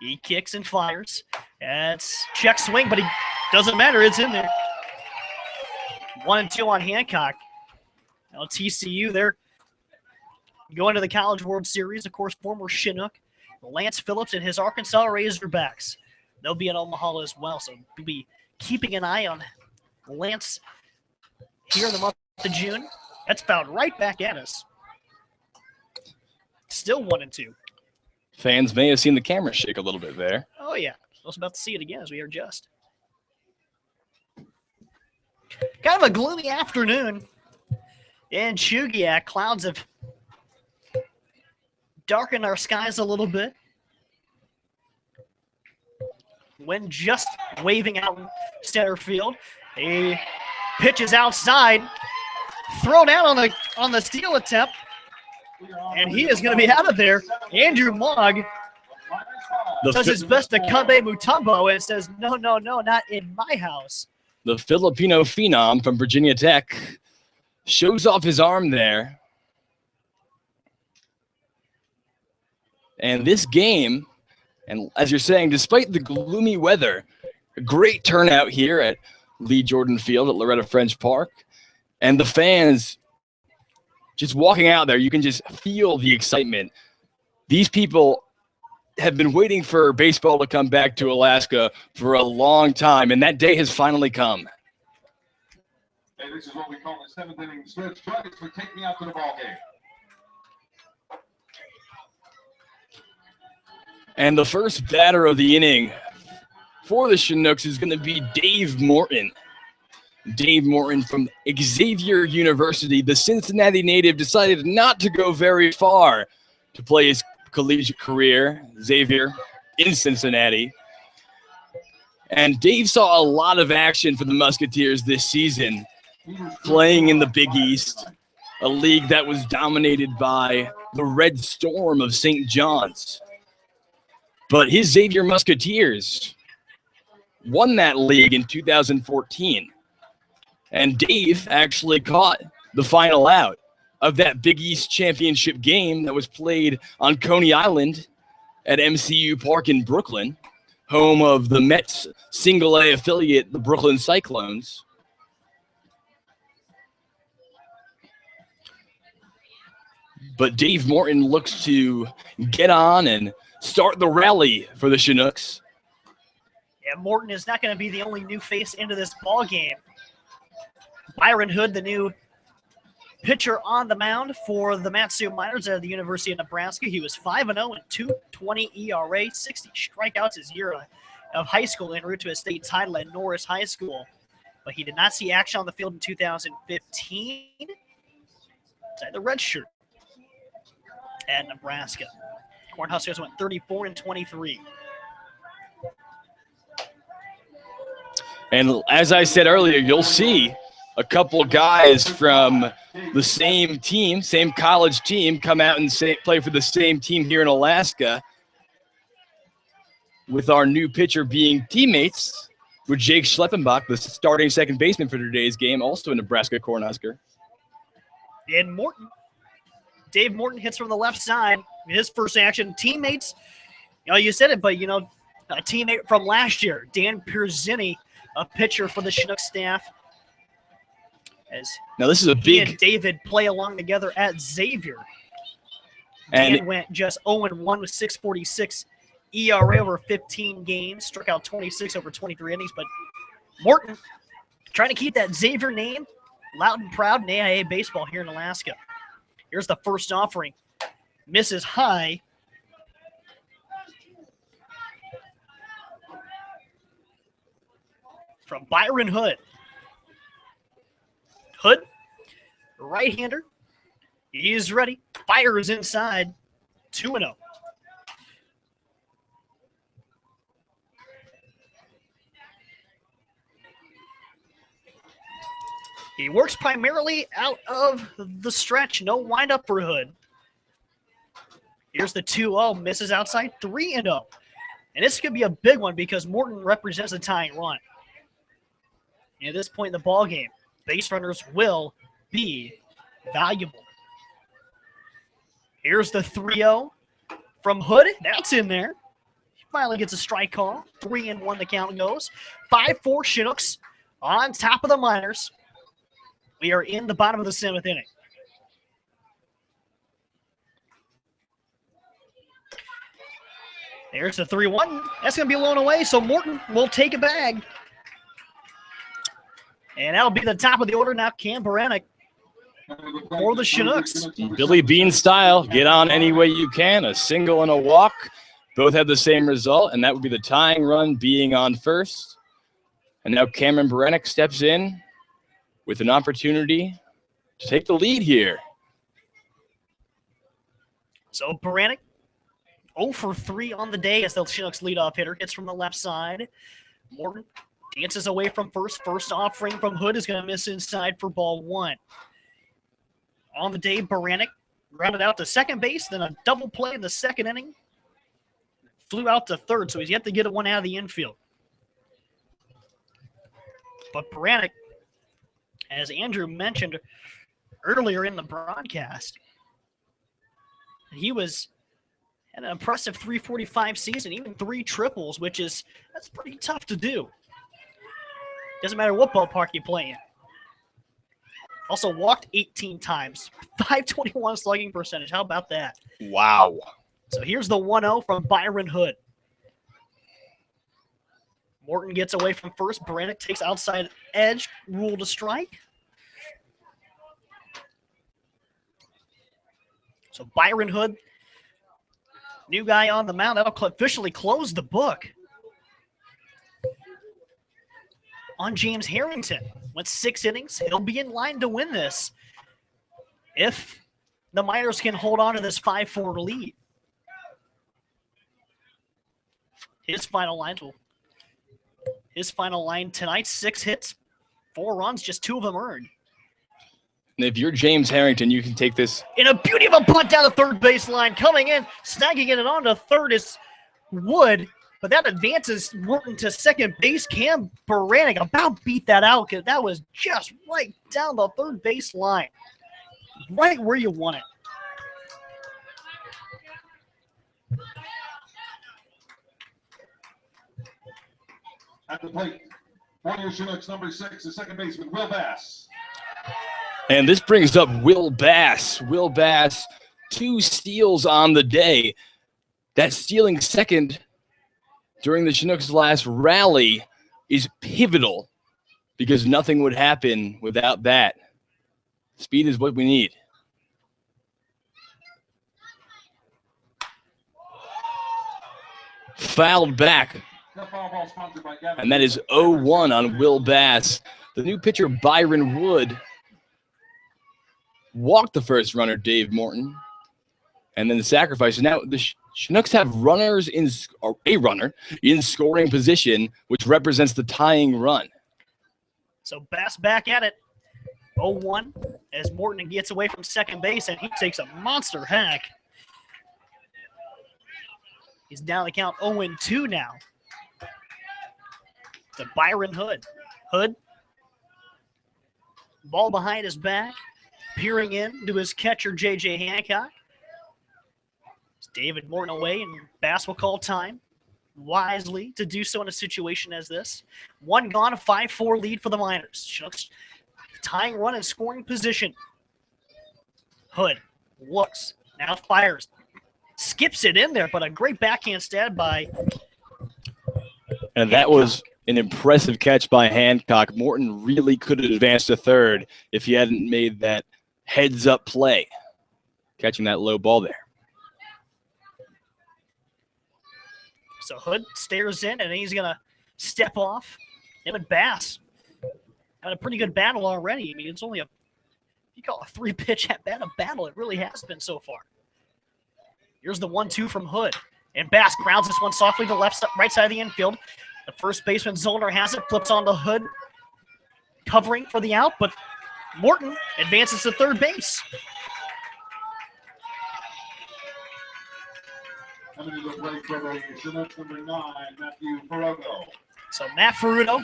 He kicks and fires. That's check swing, but he doesn't matter. It's in there. 1-2 on Hancock. Now TCU, they're going to the College World Series. Of course, former Chinook, Lance Phillips and his Arkansas Razorbacks. They'll be in Omaha as well, so we'll be keeping an eye on Lance here in the month of June. That's fouled right back at us. Still 1-2. Fans may have seen the camera shake a little bit there. Oh, yeah. I was about to see it again as we adjust. Kind of a gloomy afternoon in Chugiak. Clouds have darkened our skies a little bit. Wind just waving out in center field. A pitch is outside. Thrown out on the steal attempt. And he is going to be out of there. Andrew Mogg does his best to Kabe Mutombo and says, no, not in my house. The Filipino phenom from Virginia Tech shows off his arm there. And this game, and as you're saying, despite the gloomy weather, a great turnout here at Lee Jordan Field at Loretta French Park. And the fans just walking out there, you can just feel the excitement. These people have been waiting for baseball to come back to Alaska for a long time, and that day has finally come. Hey, this is what we call the 7th inning stretch. Dragons for take me out to the ball game. And the first batter of the inning for the Chinooks is going to be Dave Morton. Dave Morton from Xavier University, the Cincinnati native, decided not to go very far to play his collegiate career, Xavier, in Cincinnati. And Dave saw a lot of action for the Musketeers this season, playing in the Big East, a league that was dominated by the Red Storm of St. John's. But his Xavier Musketeers won that league in 2014. And Dave actually caught the final out of that Big East championship game that was played on Coney Island at MCU Park in Brooklyn, home of the Mets single-A affiliate, the Brooklyn Cyclones. But Dave Morton looks to get on and start the rally for the Chinooks. Yeah, Morton is not going to be the only new face into this ball game. Byron Hood, the new pitcher on the mound for the Matsu Miners at the University of Nebraska. He was 5-0 and 2.20 ERA, 60 strikeouts his year of high school en route to a state title at Norris High School. But he did not see action on the field in 2015. Inside the red shirt at Nebraska. Cornhuskers went 34 and 23. And as I said earlier, you'll see a couple guys from the same team, same college team, come out and play for the same team here in Alaska, with our new pitcher being teammates with Jake Schleppenbach, the starting second baseman for today's game, also a Nebraska Cornhusker. And Morton, Dave Morton hits from the left side. His first action, teammates, you said it, but, a teammate from last year, Dan Pierzini, a pitcher for the Chinook staff. Now this is a he big. And David play along together at Xavier. Dan went just 0-1 with 6.46 ERA over 15 games, struck out 26 over 23 innings. But Morton trying to keep that Xavier name loud and proud in AIA baseball here in Alaska. Here's the first offering. Misses high. From Byron Hood. Hood, right-hander. He is ready. Fires inside. 2-0. He works primarily out of the stretch. No windup for Hood. Here's the 2-0. Misses outside. 3-0. And this could be a big one because Morton represents a tying run. And at this point in the ball game, base runners will be valuable. Here's the 3-0 from Hood. That's in there. He finally gets a strike call. 3-1 the count goes. 5-4 Chinooks on top of the Miners. We are in the bottom of the 7th inning. There's the 3-1. That's going to be blown away, so Morton will take a bag. And that'll be the top of the order now. Cam Baranek for the Chinooks. Billy Bean style, get on any way you can, a single and a walk. Both have the same result, and that would be the tying run being on first. And now Cameron Baranek steps in with an opportunity to take the lead here. So Baranek, 0 for 3 on the day as the Chinooks leadoff hitter hits from the left side. Morton dances away from first. First offering from Hood is going to miss inside for ball 1. On the day, Baranek grounded out to second base, then a double play in the second inning. Flew out to third, so he's yet to get one out of the infield. But Baranek, as Andrew mentioned earlier in the broadcast, he had an impressive 345 season, even 3 triples, that's pretty tough to do. Doesn't matter what ballpark you play in. Also walked 18 times, 521 slugging percentage. How about that? Wow. So here's the 1-0 from Byron Hood. Morton gets away from first. Baranek takes outside edge, rule to strike. So Byron Hood, new guy on the mound. That'll officially close the book on James Harrington. Went 6 innings. He'll be in line to win this if the Miners can hold on to this 5-4 lead. His final line tonight, 6 hits, 4 runs, just 2 of them earned. And if you're James Harrington, you can take this. In a beauty of a punt down the third baseline, coming in, snagging it on to third is Wood, but that advances Morton to second base. Cam Baranek about beat that out because that was just right down the third baseline, right where you want it. At the plate, for your Chinooks, number 6, the second baseman, Will Bass. And this brings up Will Bass. Will Bass, 2 steals on the day. That stealing second during the Chinooks' last rally is pivotal because nothing would happen without that. Speed is what we need. Fouled back. And that is 0-1 on Will Bass. The new pitcher, Byron Wood, walked the first runner, Dave Morton, and then the sacrifice. And now the Chinooks have a runner in scoring position, which represents the tying run. So Bass back at it, 0-1, as Morton gets away from second base, and he takes a monster hack. He's down the count 0-2 now. To Byron Hood. Hood, ball behind his back, peering in to his catcher, J.J. Hancock. It's David Morton away, and Bass will call time wisely to do so in a situation as this. 1 gone, a 5-4 lead for the Miners. Chinooks tying run in scoring position. Hood looks, now fires, skips it in there, but a great backhand stab by And that was an impressive catch by Hancock. Morton really could have advanced to third if he hadn't made that heads-up play, catching that low ball there. So Hood stares in, and he's going to step off. Him and Bass had a pretty good battle already. I mean, it's only you call a 3-pitch at-bat a battle. It really has been so far. Here's the 1-2 from Hood. And Bass grounds this one softly to the right side of the infield. The first baseman, Zollner, has it, flips on the Hood, covering for the out, but Morton advances to third base. Coming to the plate for the Chinooks, number 9, Matthew Ferraro. So Matt Ferruto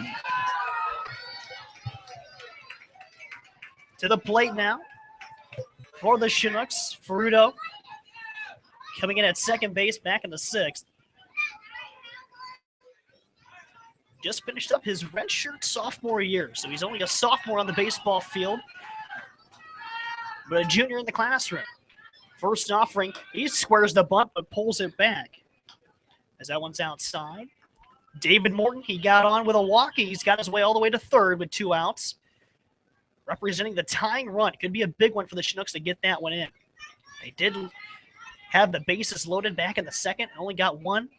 to the plate now for the Chinooks. Ferruto coming in at second base, back in the 6th. Just finished up his redshirt sophomore year, so he's only a sophomore on the baseball field, but a junior in the classroom. First offering, he squares the bunt but pulls it back as that one's outside. David Morton, he got on with a walk. He's got his way all the way to third with 2 outs, representing the tying run. Could be a big one for the Chinooks to get that one in. They did have the bases loaded back in the 2nd and only got 1.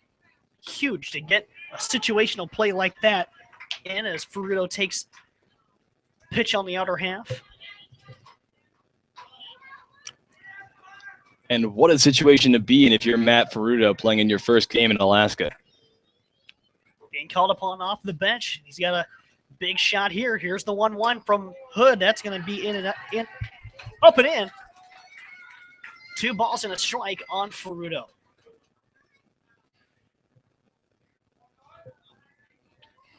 Huge to get a situational play like that in as Ferruto takes pitch on the outer half. And what a situation to be in if you're Matt Ferruto playing in your first game in Alaska. Being called upon off the bench. He's got a big shot here. Here's the 1-1 from Hood. That's going to be up and in. 2 balls and a strike on Ferruto.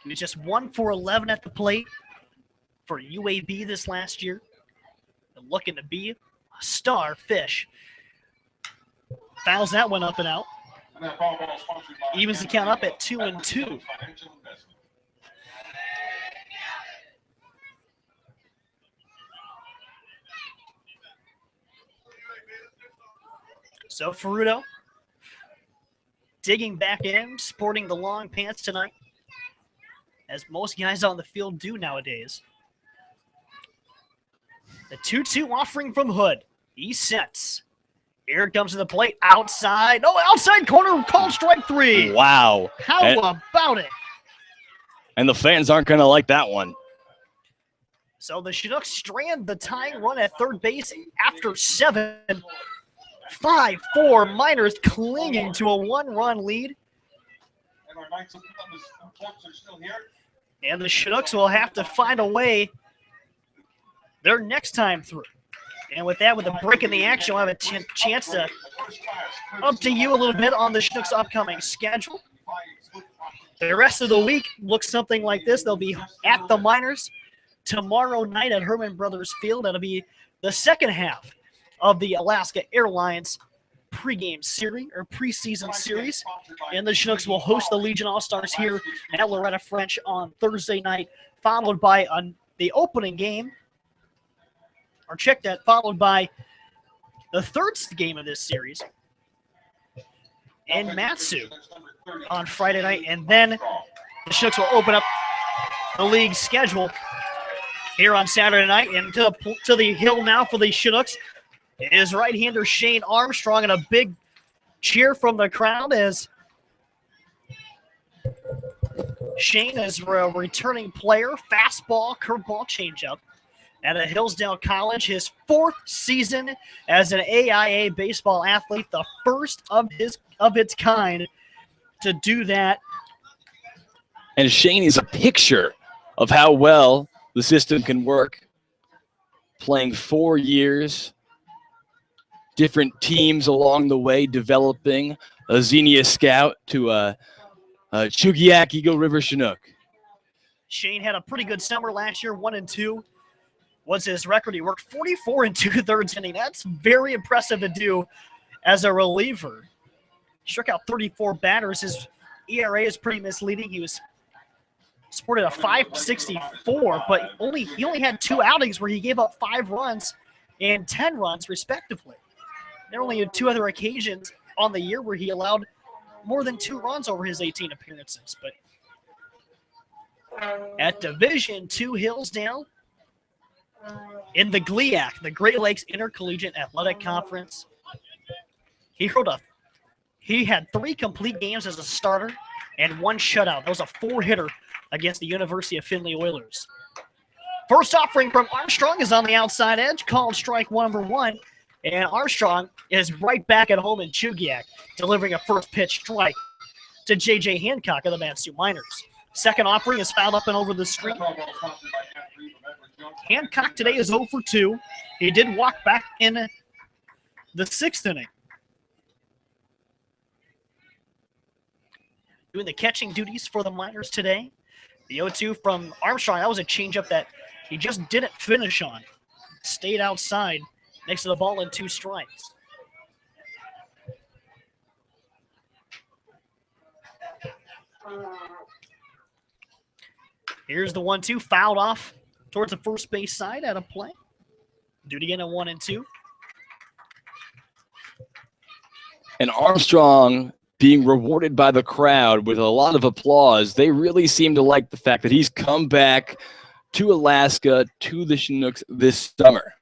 He was just 1 for 11 at the plate for UAB this last year. And looking to be a star fish. Fouls that one up and out. Evens the count up at 2-2. So Ferruto digging back in, sporting the long pants tonight, as most guys on the field do nowadays. The 2-2 offering from Hood. He sets. Here it comes to the plate. Outside. Oh, outside corner. Called strike 3. Wow. How about it? And the fans aren't going to like that one. So the Chinooks strand the tying run at third base after 7. 5-4 Miners clinging to a 1-run lead. And the Chinooks will have to find a way their next time through. And with that, with a break in the action, we'll have a chance to update you a little bit on the Chinooks' upcoming schedule. The rest of the week looks something like this. They'll be at the Miners tomorrow night at Herman Brothers Field. That'll be the second half of the Alaska Airlines pregame series or preseason series. And the Chinooks will host the Legion All-Stars here at Loretta French on Thursday night, followed by the opening game. Or check that, followed by the third game of this series in Matsu on Friday night. And then the Chinooks will open up the league's schedule here on Saturday night. And to the hill now for the Chinooks is right-hander Shane Armstrong, and a big cheer from the crowd as Shane is a returning player, fastball, curveball, changeup. At a Hillsdale College, his 4th season as an AIA baseball athlete, the first of its kind to do that. And Shane is a picture of how well the system can work. Playing 4 years, different teams along the way, developing a Xenia Scout to a Chugiak Eagle River Chinook. Shane had a pretty good summer last year, 1-2. Was his record. He worked 44 2/3 inning. That's very impressive to do as a reliever. Struck out 34 batters. His ERA is pretty misleading. He was sported a 5.64, but he only had 2 outings where he gave up 5 runs and 10 runs respectively. There were only 2 other occasions on the year where he allowed more than 2 runs over his 18 appearances. But at Division II Hillsdale, in the GLIAC, the Great Lakes Intercollegiate Athletic Conference, he had 3 complete games as a starter and 1 shutout. That was a 4-hitter against the University of Findlay Oilers. First offering from Armstrong is on the outside edge, called strike number 1, and Armstrong is right back at home in Chugiak, delivering a first pitch strike to J.J. Hancock of the Matsu Miners. Second offering is fouled up and over the street. Hancock today is 0 for 2. He did walk back in the 6th inning. Doing the catching duties for the Miners today. The 0-2 from Armstrong, that was a changeup that he just didn't finish on. Stayed outside next to the ball in 2 strikes. Here's the 1-2, fouled off towards the first base side at a play. Do it again at 1-2. And Armstrong being rewarded by the crowd with a lot of applause. They really seem to like the fact that he's come back to Alaska, to the Chinooks this summer.